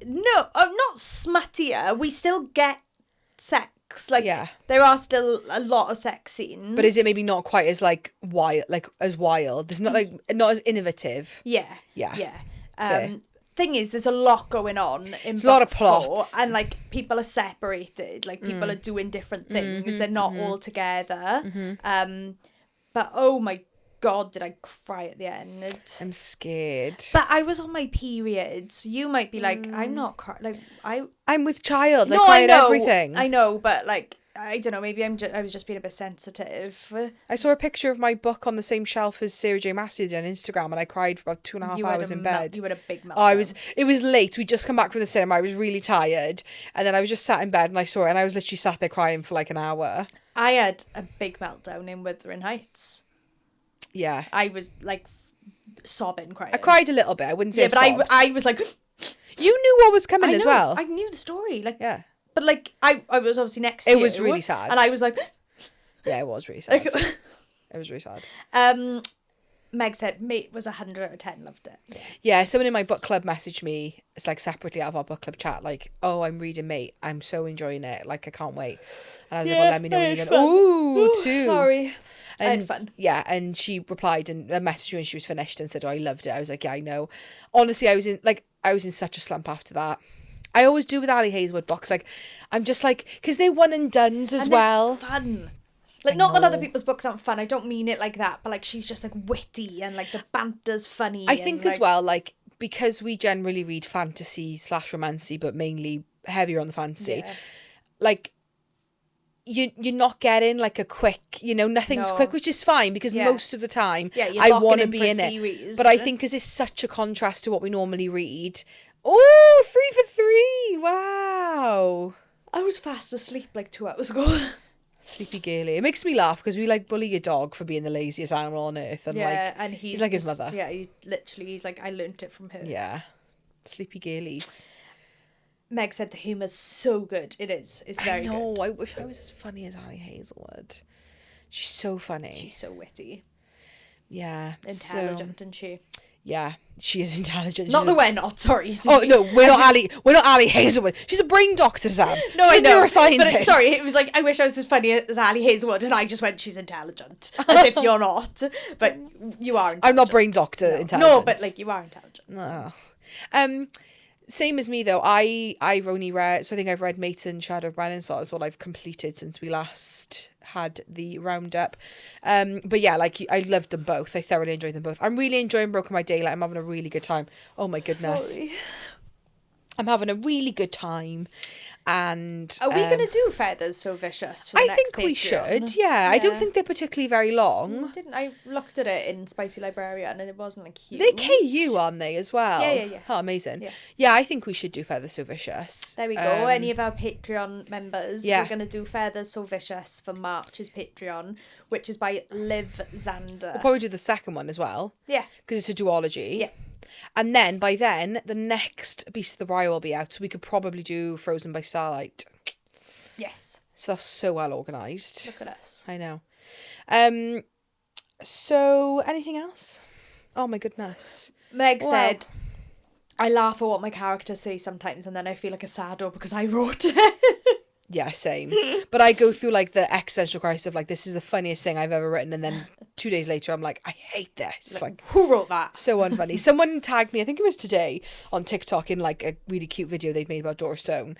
not smuttier. We still get sex. Like, there are still a lot of sex scenes. But is it maybe not quite as like wild, as wild? There's not not as innovative. Yeah. Fair. Thing is, there's a lot going on in There's a lot of plots. 4, and like people are separated. Like people are doing different things. They're not all together. But oh my God, did I cry at the end? I'm scared. But I was on my period. So you might be like, I'm not crying. Like I'm with child. No, I cry at everything. I know, but like I don't know. Maybe I was just being a bit sensitive. I saw a picture of my book on the same shelf as Sarah J. Maas's on Instagram, and I cried for about 2.5 hours in bed. You had a big meltdown. It was late. We'd just come back from the cinema. I was really tired, and then I was just sat in bed and I saw it, and I was literally sat there crying for like an hour. I had a big meltdown in Wuthering Heights. Yeah, I was like sobbing, crying. I cried a little bit. I wouldn't say. Yeah, but I was like, you knew what was coming as well. I knew the story. Like, yeah. But like I was obviously next to you. It was really sad. And I was like, yeah, it was really sad. It was really sad. Meg said Mate was 100 out of 10, loved it. Yeah, someone in my book club messaged me, it's like separately out of our book club chat, like, oh, I'm reading Mate, I'm so enjoying it, like I can't wait. And I was like, well, let me know when you're going. Ooh, too. Sorry. And I had fun. Yeah, and she replied and messaged me when she was finished and said, oh, I loved it. I was like, yeah, I know. Honestly, I was in such a slump after that. I always do with Ali Hazelwood books. Like, I'm just like, because they're one and dones as well. Fun. Like, not that other people's books aren't fun. I don't mean it like that. But, like, she's just, like, witty and, like, the banter's funny. I think as well, like, because we generally read fantasy / romancy, but mainly heavier on the fantasy, like, you're not getting, like, a quick, nothing's quick, which is fine, because most of the time, I want to be in it. But I think because it's such a contrast to what we normally read. Oh, 3 for 3. Wow. I was fast asleep, like, 2 hours ago. Sleepy girly. It makes me laugh because we like bully your dog for being the laziest animal on earth, and and he's like his mother. Yeah, he's like, I learnt it from her. Yeah, sleepy girlies. Meg said the humour's so good. It is. It's very good. I wish I was as funny as Ali Hazelwood. She's so funny. She's so witty. Yeah, intelligent, isn't she? Yeah, she is intelligent. Not that we're not, sorry. Oh, no, we're not Ali Hazelwood. She's a brain doctor, Sam. No, she's I know. a neuroscientist. But sorry, it was like, I wish I was as funny as Ali Hazelwood, and I just went, she's intelligent. As if you're not. But you are intelligent. I'm not brain doctor intelligent. No, but, like, you are intelligent. No. Same as me, though. I've only read, so I think I've read Mate and Shadow of Brennan, so that's all I've completed since we last had the roundup. But yeah, like, I loved them both. I thoroughly enjoyed them both. I'm really enjoying Broken by Daylight. I'm having a really good time. Oh my goodness. Sorry. I'm having a really good time. And are we going to do Feathers So Vicious for the next think Patreon? We should, yeah. I don't think they're particularly very long. I looked at it in Spicy Librarian and it wasn't like huge. They're KU, aren't they, as well? Yeah. Oh, amazing. Yeah, I think we should do Feathers So Vicious. There we go. Any of our Patreon members, we're going to do Feathers So Vicious for March's Patreon, which is by Liv Zander. We'll probably do the second one as well. Yeah. Because it's a duology. Yeah. And then, by then, the next Beast of the Briar will be out, so we could probably do Frozen by Starlight. Yes. So that's so well organised. Look at us. I know. So, anything else? Oh my goodness. Meg said, I laugh at what my characters say sometimes, and then I feel like a saddo because I wrote it. Yeah, same. But I go through, like, the existential crisis of, like, this is the funniest thing I've ever written, and then 2 days later I'm like, I hate this. Like, who wrote that? So unfunny. Someone tagged me, I think it was today, on TikTok in, like, a really cute video they'd made about Dora Stone,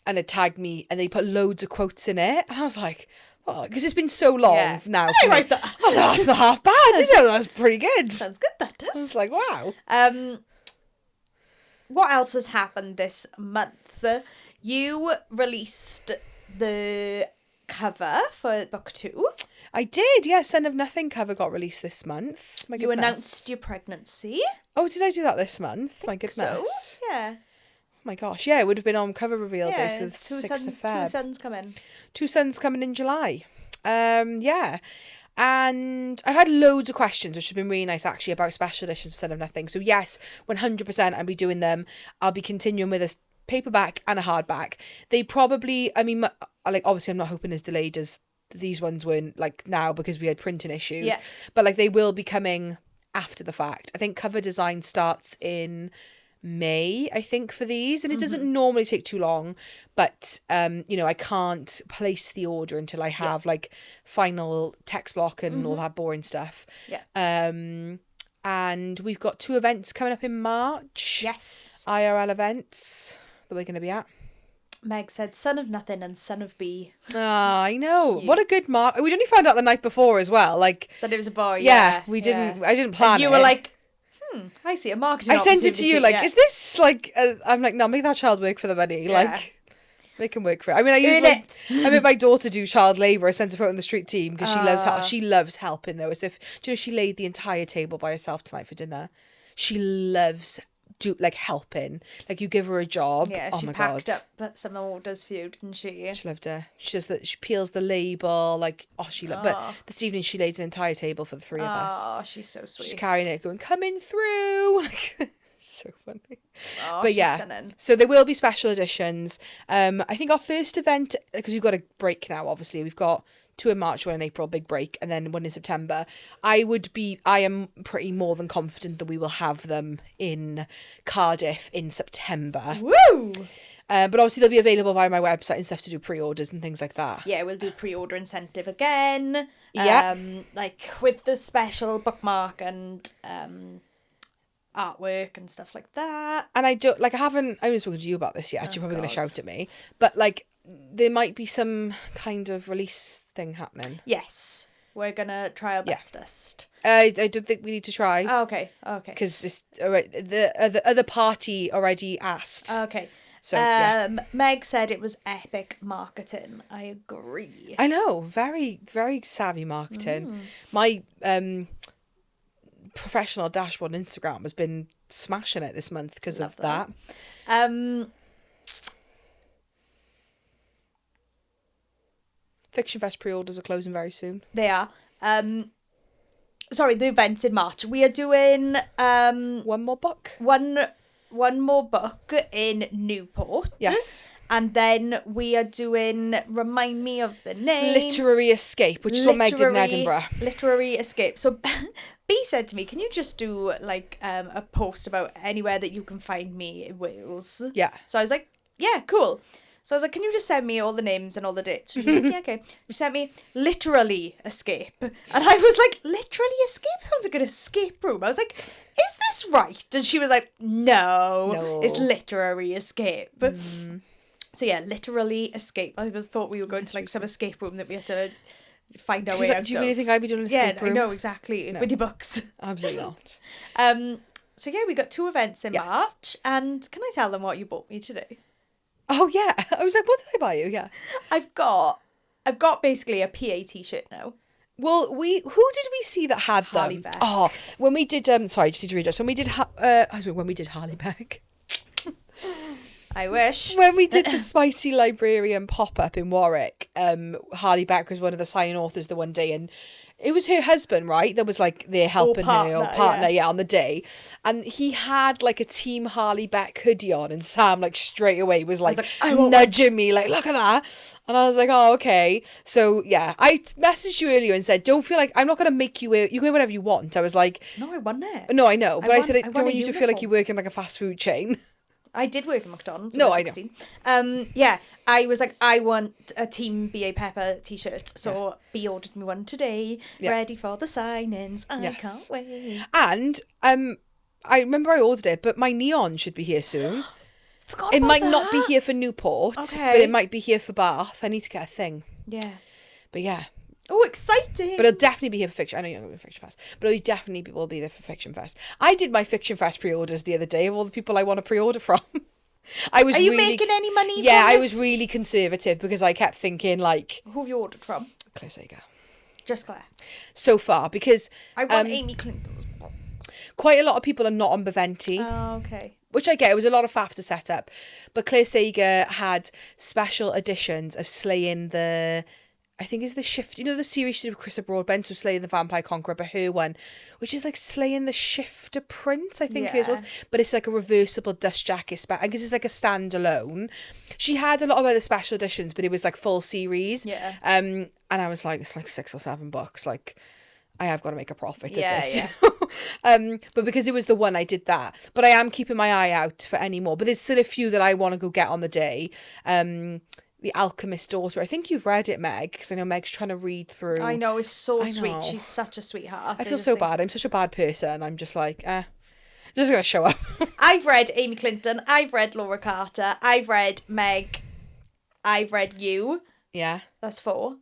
and it tagged me, and they put loads of quotes in it, and I was like, oh, because it's been so long now. Did I write that? Oh, that's not half bad, is it? That's pretty good. Sounds good, that does. I was like, wow. What else has happened this month? You released the cover for book 2. I did, yeah. Son of Nothing cover got released this month. My goodness. You announced your pregnancy. Oh, did I do that this month? My goodness. So, yeah. Oh my gosh, yeah, it would have been on cover reveal day, so the 6th of Feb. 2 sons coming. 2 sons coming in July. Yeah. And I've had loads of questions, which have been really nice actually, about special editions of Son of Nothing. So yes, 100% I'll be doing them. I'll be continuing with a paperback and a hardback. They probably, I mean, like, obviously I'm not hoping as delayed as these ones weren't, like, now, because we had printing issues. Yeah. But, like, they will be coming after the fact. I think cover design starts in May, I think, for these, and it doesn't normally take too long, but I can't place the order until I have like final text block and all that boring stuff. And we've got 2 events coming up in March. Yes. IRL events that we're going to be at. Meg said Son of Nothing and Son of B. Ah, I know. Cute. What a good mark. We'd only found out the night before as well, like that it was a boy. We didn't. I didn't plan and you it. were like, I see a marketing. I sent it to you like, is this like? I'm like, no, make that child work for the money. Like, make him work for it. I mean, I made my daughter do child labour. I sent her photo on the street team because she loves helping though. As if, do you know, she laid the entire table by herself tonight for dinner. She loves helping. Like, you give her a job. Yeah, oh she my packed God. up some orders for you, didn't she? She loved her. She does that. She peels the label. Like, she loved. But this evening she laid an entire table for the 3 of us. Oh, she's so sweet. She's carrying it, going, coming through. So funny. Oh, but yeah, stunning. So there will be special editions. I think our first event, because we've got a break now, obviously, we've got 2 in March, 1 in April, big break, and then 1 in September. I am pretty more than confident that we will have them in Cardiff in September. Woo! But obviously they'll be available via my website and stuff to do pre-orders and things like that. Yeah, we'll do pre-order incentive again. Yeah. Like with the special bookmark and artwork and stuff like that. And I haven't spoken to you about this yet. You're probably going to shout at me. But like, there might be some kind of release thing happening. Yes. We're going to try our bestest. I don't think we need to try. Oh, okay. Because the other party already asked. Okay. So, yeah. Meg said it was epic marketing. I agree. I know. Very, very savvy marketing. My professional dashboard on Instagram has been smashing it this month because of that. Fiction Fest pre-orders are closing very soon. They are. Sorry, the event's in March. We are doing one more book. One more book in Newport. Yes. And then we are doing, remind me of the name. Literary Escape, which is what Meg did in Edinburgh. Literary Escape. So B said to me, can you just do like a post about anywhere that you can find me in Wales? Yeah. So I was like, yeah, cool. So I was like, can you just send me all the names and all the dates? She was like, yeah, okay. She sent me Literally Escape. And I was like, Literally Escape? Sounds like an escape room. I was like, is this right? And she was like, no. It's Literary Escape. So yeah, Literally Escape. I thought we were going to like some escape room that we had to find our way out of. Do you really think I'd be doing an escape room? Yeah, I know, exactly. No. With your books. Absolutely not. So yeah, we got 2 events in March. And can I tell them what you bought me today? Oh yeah. I was like, what did I buy you? Yeah. I've got basically a PA t-shirt now. Well, who did we see that had Harley them? Beck. Oh, when we did sorry, just need to read this. When we did Harley Beck. I wish. When we did the Spicy Librarian pop-up in Warwick, Harley Beck was one of the signing authors the one day, and it was her husband, right? That was like there helping her or partner, on the day. And he had like a Team Harley Beck hoodie on, and Sam like straight away was like nudging me, like, look at that. And I was like, oh, okay. So yeah, I messaged you earlier and said, don't feel like, I'm not going to make you wear, you can wear whatever you want. I was like, no, I want it. No, I know. But I said, I don't want you to feel like you work in like a fast food chain. I did work at McDonald's. No, I know. Yeah, I was like, I want a Team B.A. Pepper t-shirt. So B ordered me one today. Yeah. Ready for the sign-ins. I can't wait. And I remember I ordered it, but my neon should be here soon. Forgot it about might that. not be here for Newport, but it might be here for Bath. I need to get a thing. Yeah. But yeah. Oh, exciting. But it'll definitely be here for Fiction. I know you're not going to Fiction Fest, but it'll definitely will be there for Fiction Fest. I did my Fiction Fest pre-orders the other day of all the people I want to pre-order from. Are you making any money from Yeah, this? I was really conservative because I kept thinking like... Who have you ordered from? Claire Sager. Just Claire. So far, because... I want Amy Clinton's box. Quite a lot of people are not on Baventi. Oh, okay. Which I get, it was a lot of faff to set up. But Claire Sager had special editions of slaying the... I think is the shift, you know, the series she did with Chrissa Broadbent, so Slaying the Vampire Conqueror, but her one, which is like Slaying the Shifter Prince, I think hers was, but it's like a reversible dust jacket. I guess it's like a standalone. She had a lot of other special editions, but it was like full series. Yeah. And I was like, it's like $6 or $7. Like, I have got to make a profit at this. Yeah. But because it was the one, I did that. But I am keeping my eye out for any more. But there's still a few that I want to go get on the day. The Alchemist's Daughter. I think you've read it, Meg, because I know Meg's trying to read through. I know, it's so sweet. She's such a sweetheart. I feel so bad. I'm such a bad person. I'm just like, just going to show up. I've read Amy Clinton. I've read Laura Carter. I've read Meg. I've read you. Yeah. That's 4.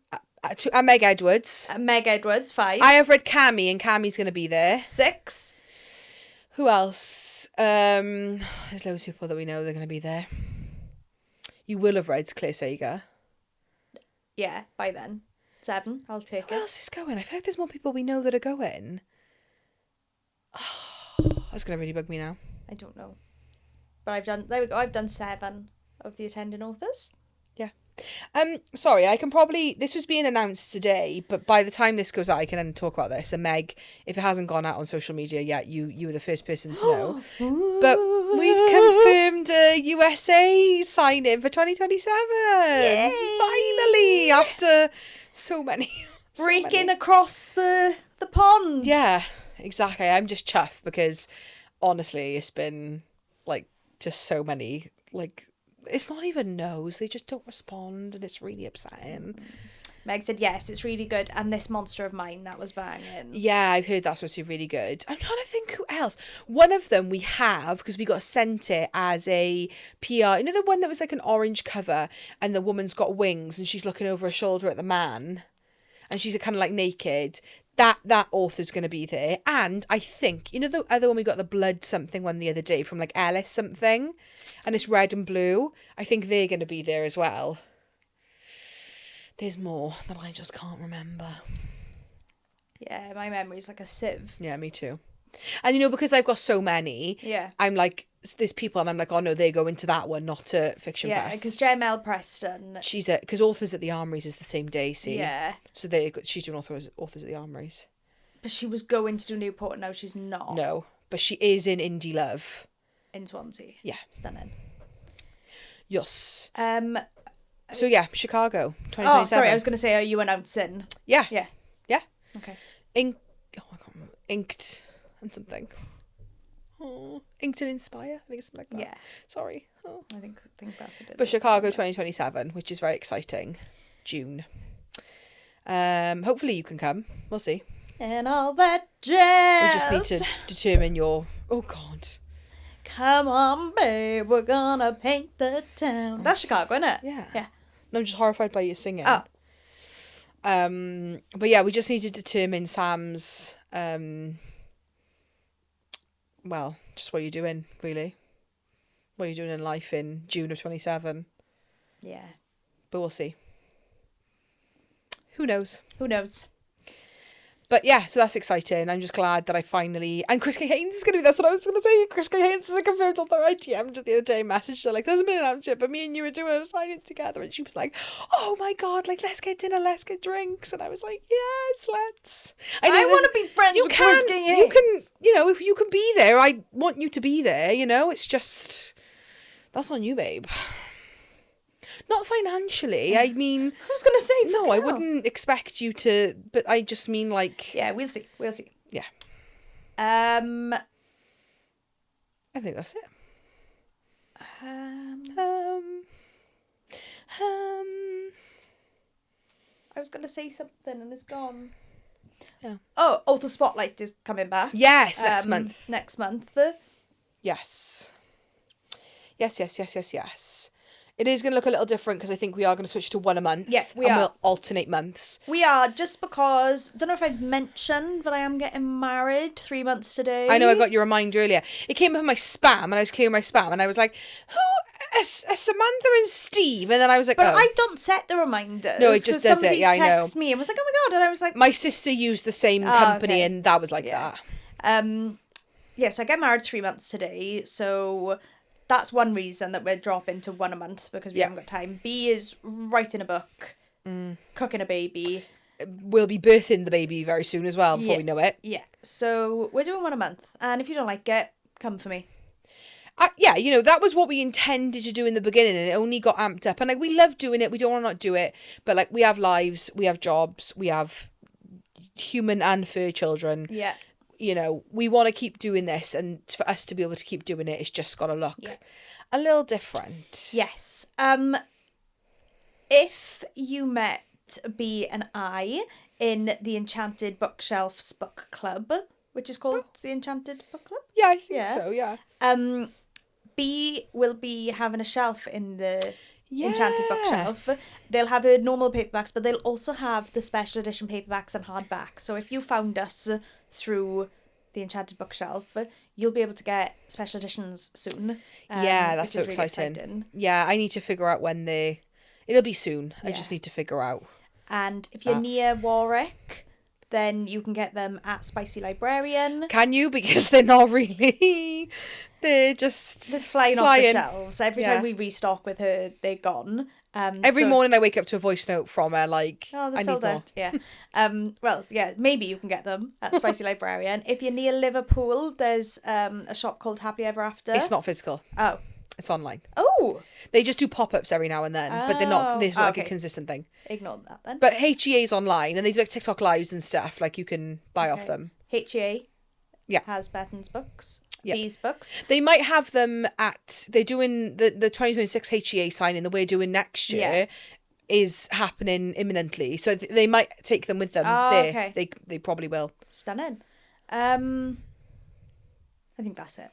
And Meg Edwards. Meg Edwards, 5. I have read Cammy, and Cammy's going to be there. 6. Who else? There's loads of people that we know they're going to be there. You will have read Claire Sager. Yeah, by then. 7, I'll take it. Who else is going? I feel like there's more people we know that are going. Oh, that's going to really bug me now. I don't know. But I've done 7 of the attending authors. Yeah. Sorry, this was being announced today, but by the time this goes out, I can then talk about this. And Meg, if it hasn't gone out on social media yet, you were the first person to know. But we've confirmed a USA sign-in for 2027. Yay! Finally, after So many. Breaking across the pond. Yeah, exactly. I'm just chuffed because honestly, it's been like just so many. Like, it's not even no's, they just don't respond, and it's really upsetting. Meg said yes, it's really good, and This Monster of Mine, that was banging. Yeah, I've heard that's supposed to be really good. I'm trying to think who else. One of them we have, because we got sent it as a PR. You know the one that was like an orange cover and the woman's got wings and she's looking over her shoulder at the man and she's kind of like naked. That author's going to be there. And I think, you know the other one we got, the blood something one the other day from like Ellis something, and it's red and blue. I think they're going to be there as well. There's more that I just can't remember. Yeah, my memory's like a sieve. Yeah, me too. And, you know, because I've got so many, I'm like, there's people and I'm like, oh no, they go into that one, not to Fiction Fest. Yeah, because Gemelle Preston. She's because Authors at the Armories is the same day, see? Yeah. So she's doing Authors at the Armories. But she was going to do Newport and now she's not. No, but she is in Indie Love. In Swansea. Yeah. Stunning. Yes. So yeah, Chicago, 2027. Oh, sorry, I was going to say, are you announcing? Yeah. Yeah. Yeah. Okay. I can't remember. Inked and something. Oh, Inked and Inspire, I think it's something like that. Yeah. Sorry. Oh. I think that's what it is. But Chicago 2027, which is very exciting. June. Hopefully you can come. We'll see. And all that jazz. We just need to determine your... Oh, God. Come on, babe, we're gonna paint the town. That's Chicago, isn't it? Yeah. Yeah. No, I'm just horrified by you singing. Oh. But yeah, we just need to determine Sam's... well, just what you're doing, really. What you're doing in life in June of 27. Yeah. But we'll see. Who knows? Who knows? But yeah, so that's exciting. I'm just glad that I finally... And Chris K. Haynes is going to be... That's what I was going to say. Chris K. Haynes is confirmed on I DM'd the other day, messaged her, like, there's been an announcement, but me and you were doing a signing together. And she was like, oh my God, like, let's get dinner, let's get drinks. And I was like, yes, let's. I want to be friends with Chris K. Haynes. You can, you know, if you can be there, I want you to be there, you know? It's just... That's on you, babe. Not financially. I mean, I was gonna say no. I wouldn't expect you to, but I just mean like. Yeah, we'll see. We'll see. Yeah. I think that's it. I was gonna say something and it's gone. Yeah. Oh, the Spotlight is coming back. Yes, next month. Next month. Yes. Yes. It is going to look a little different because I think we are going to switch to one a month. Yeah, we are. We'll alternate months. We are, just because, don't know if I've mentioned, but I am getting married 3 months today. I know, I got your reminder earlier. It came up in my spam and I was clearing my spam and I was like, who is Samantha and Steve? And then I was like, But I don't set the reminders. No, it just does it. Yeah, I know. Somebody texted me and was like, oh my God. And I was like... My sister used the same company okay. and that was like that. Yeah, so I get married 3 months today, so... That's one reason that we're dropping to one a month, because we haven't got time. B is writing a book, cooking a baby. We'll be birthing the baby very soon as well, before we know it. Yeah, so we're doing one a month. And if you don't like it, come for me. Yeah, you know, that was what we intended to do in the beginning, and it only got amped up. And like, we love doing it. We don't want to not do it. But like, we have lives, we have jobs, we have human and fur children. Yeah. You know, we want to keep doing this, and for us to be able to keep doing it, it's just got to look a little different. Yes. If you met B and I in the Enchanted Bookshelves Book Club, which is called the Enchanted Book Club. Yeah, I think so, yeah. B will be having a shelf in the Enchanted Bookshelf. They'll have her normal paperbacks, but they'll also have the special edition paperbacks and hardbacks. So if you found us through the Enchanted Bookshelf, you'll be able to get special editions soon. Yeah, that's so really exciting. Yeah, I need to figure out when it'll be soon. I just need to figure out. And if you're near Warwick, then you can get them at Spicy Librarian. Can you? Because they're not really... They're flying off the shelves. Every time we restock with her, they're gone. Every morning I wake up to a voice note from her like, oh, they're I sold need more. out. Yeah. Well, yeah, maybe you can get them at Spicy Librarian. If you're near Liverpool, there's a shop called Happy Ever After. It's not physical. Oh. It's online. Oh. They just do pop-ups every now and then, but they're not. This is not like a consistent thing. Ignore that then. But HEA's online, and they do like TikTok lives and stuff. Like you can buy off them. HEA. Yeah. Has Bethan's books. Yep. Bee's books. They might have them at. They're doing the 2026 HEA signing that we're doing next year. Is happening imminently, so they might take them with them. Okay. They probably will. Stunning. I think that's it.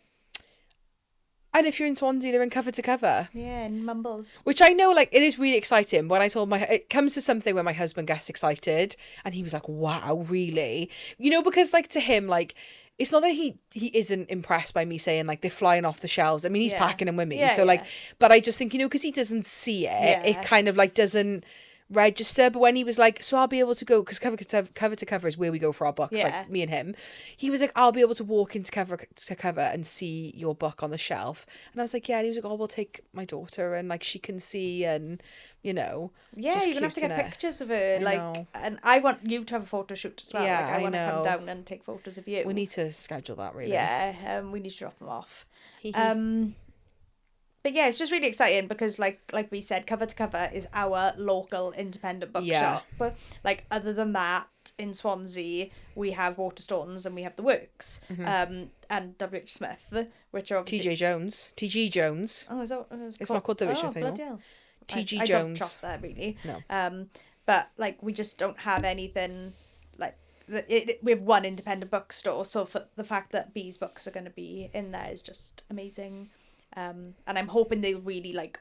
And if you're in Swansea, they're in cover to cover. Yeah, in Mumbles. Which I know, like, it is really exciting. When I told it comes to something where my husband gets excited, and he was like, "Wow, really?" You know, because like to him, like, it's not that he isn't impressed by me saying like they're flying off the shelves. I mean, he's packing them with me, so like, but I just think, you know, because he doesn't see it, it kind of like doesn't register. But when he was like, so I'll be able to go, because cover to cover is where we go for our books, like me and him, he was like, I'll be able to walk into cover to cover and see your book on the shelf. And I was like, yeah. And he was like, oh, we'll take my daughter and like she can see, and you know, you're gonna have to get pictures of her, and I want you to have a photo shoot as well. Yeah, I want to come down and take photos of you. We need to schedule that, really. We need to drop them off. But yeah, it's just really exciting because like we said, Cover to Cover is our local independent bookshop. But like, other than that, in Swansea we have Waterstones and we have The Works, and W.H. Smith, which are obviously TG Jones. Oh, is that what it's not called W.H. Smith anymore. TG Jones. I don't shop there really. No. But like, we just don't have anything like we have one independent bookstore, so for the fact that Bee's books are going to be in there is just amazing. And I'm hoping they'll really, like,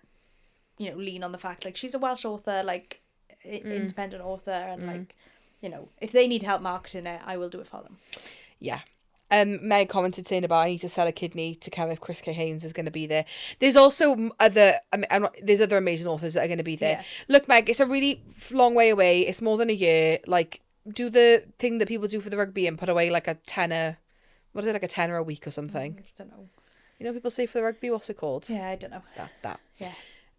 you know, lean on the fact, like, she's a Welsh author, like, independent author, and like, you know, if they need help marketing it, I will do it for them. Yeah. Meg commented saying about, I need to sell a kidney to come if Chris K. Haynes is going to be there. There's also other, there's other amazing authors that are going to be there. Yeah. Look, Meg, it's a really long way away. It's more than a year. Like, do the thing that people do for the rugby and put away like a tenner. What is it, like a tenner a week or something? I don't know. You know, people say for the rugby, what's it called? Yeah, I don't know. That. Yeah.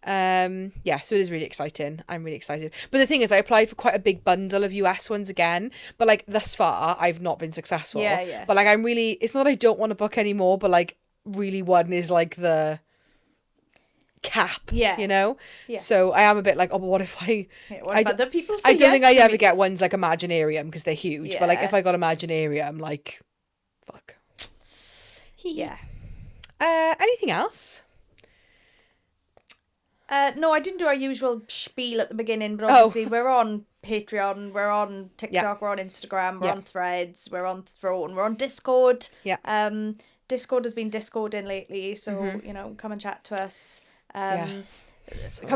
So it is really exciting. I'm really excited. But the thing is, I applied for quite a big bundle of US ones again. But like, thus far, I've not been successful. Yeah. But like, I'm really, it's not that I don't want to book anymore, but like, really one is like the cap. Yeah. You know? Yeah. So I am a bit like, oh, but what if other people say I don't think I'd yes ever get ones like Imaginarium because they're huge. Yeah. But like, if I got Imaginarium, like, fuck. Yeah. Anything else? No, I didn't do our usual spiel at the beginning, but obviously we're on Patreon, we're on TikTok, we're on Instagram, we're on Threads, we're on Throne, we're on Discord. Yeah. Discord has been Discording lately, so you know, come and chat to us. Come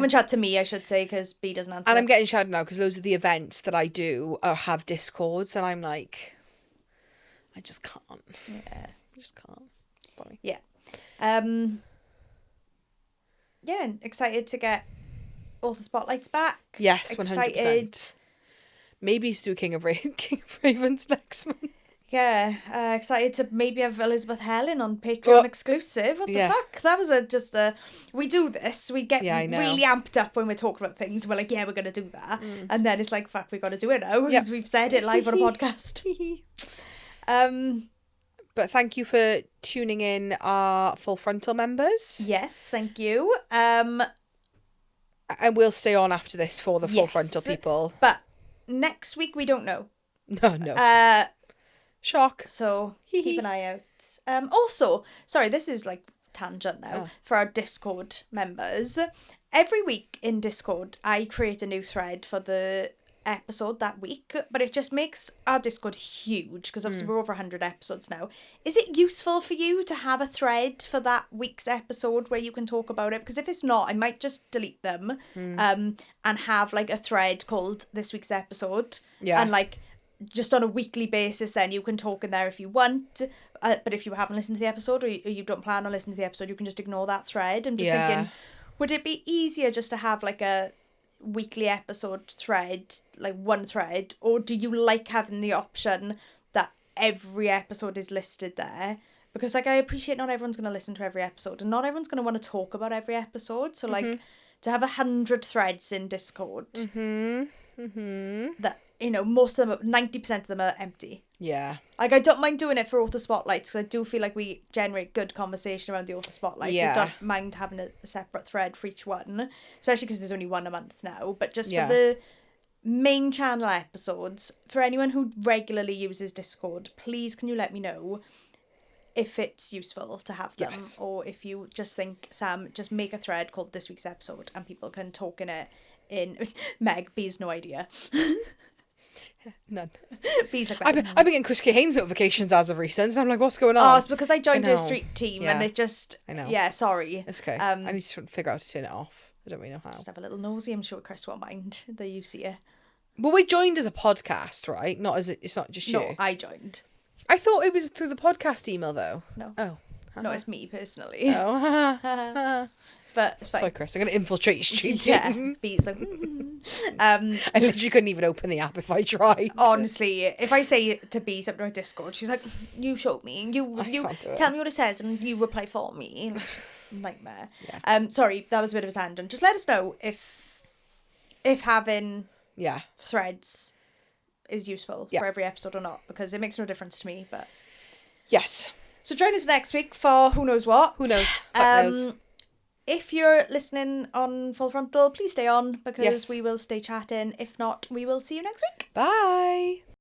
and chat to me, I should say, because B doesn't answer. And I'm getting shouted now because loads of the events that I do have Discords, and I'm like, I just can't. Yeah. I just can't. Sorry. Yeah. Yeah, excited to get Author Spotlights back. Yes, 100%. Maybe do King of Ravens next month. Yeah, excited to maybe have Elizabeth Helen on Patreon exclusive. What the fuck? That was we do this. We get really amped up when we're talking about things. We're like, yeah, we're going to do that. And then it's like, fuck, we got to do it now because we've said it live on a podcast. But thank you for tuning in, our Full Frontal members. Yes, thank you. And we'll stay on after this for the Full Frontal people. But next week, we don't know. No. Shock. So keep an eye out. Also, sorry, this is like tangent now. For our Discord members. Every week in Discord, I create a new thread for the episode that week, but it just makes our Discord huge because obviously we're over 100 episodes now. Is it useful for you to have a thread for that week's episode where you can talk about it? Because if it's not, I might just delete them and have like a thread called this week's episode, and like just on a weekly basis then you can talk in there if you want, but if you haven't listened to the episode or you don't plan on listening to the episode, you can just ignore that thread. I'm just thinking, would it be easier just to have like a weekly episode thread, like one thread, or do you like having the option that every episode is listed there? Because like, I appreciate not everyone's going to listen to every episode and not everyone's going to want to talk about every episode, so like to have 100 threads in Discord that, you know, most of them, 90% of them are empty. Yeah. Like, I don't mind doing it for author spotlights because I do feel like we generate good conversation around the author spotlights. Yeah. I don't mind having a separate thread for each one, especially because there's only one a month now. But just Yeah. for the main channel episodes, for anyone who regularly uses Discord, please can you let me know if it's useful to have them, Yes. or if you just think, Sam, just make a thread called this week's episode and people can talk in it. Meg, B's no idea. None. B's like, I've been getting Chris K. Haynes notifications as of recent, and I'm like, what's going on? oh, it's because I joined I a know. street team, Yeah. and it just, I know. yeah, sorry. It's okay. I need to figure out how to turn it off. I don't really know how. Just have a little nosy. I'm sure Chris won't mind that you see it. Well, we joined as a podcast, right? Not as it's not just you. No, I joined. I thought it was through the podcast email, though. No. Oh. No, it's me personally. Oh. But it's fine. Sorry, Chris. I'm going to infiltrate your street Yeah, team. B's like, I literally couldn't even open the app if I tried. honestly, if I say to B something on Discord, she's like, you showed me, you can't do it. tell me what it says and you reply for me. Nightmare. Yeah. Sorry, that was a bit of a tangent. Just let us know if having threads is useful for every episode or not, because it makes no difference to me. But Yes. so join us next week for who knows what. Who knows? Fuck knows. If you're listening on Full Frontal, please stay on because Yes. we will stay chatting. If not, we will see you next week. Bye.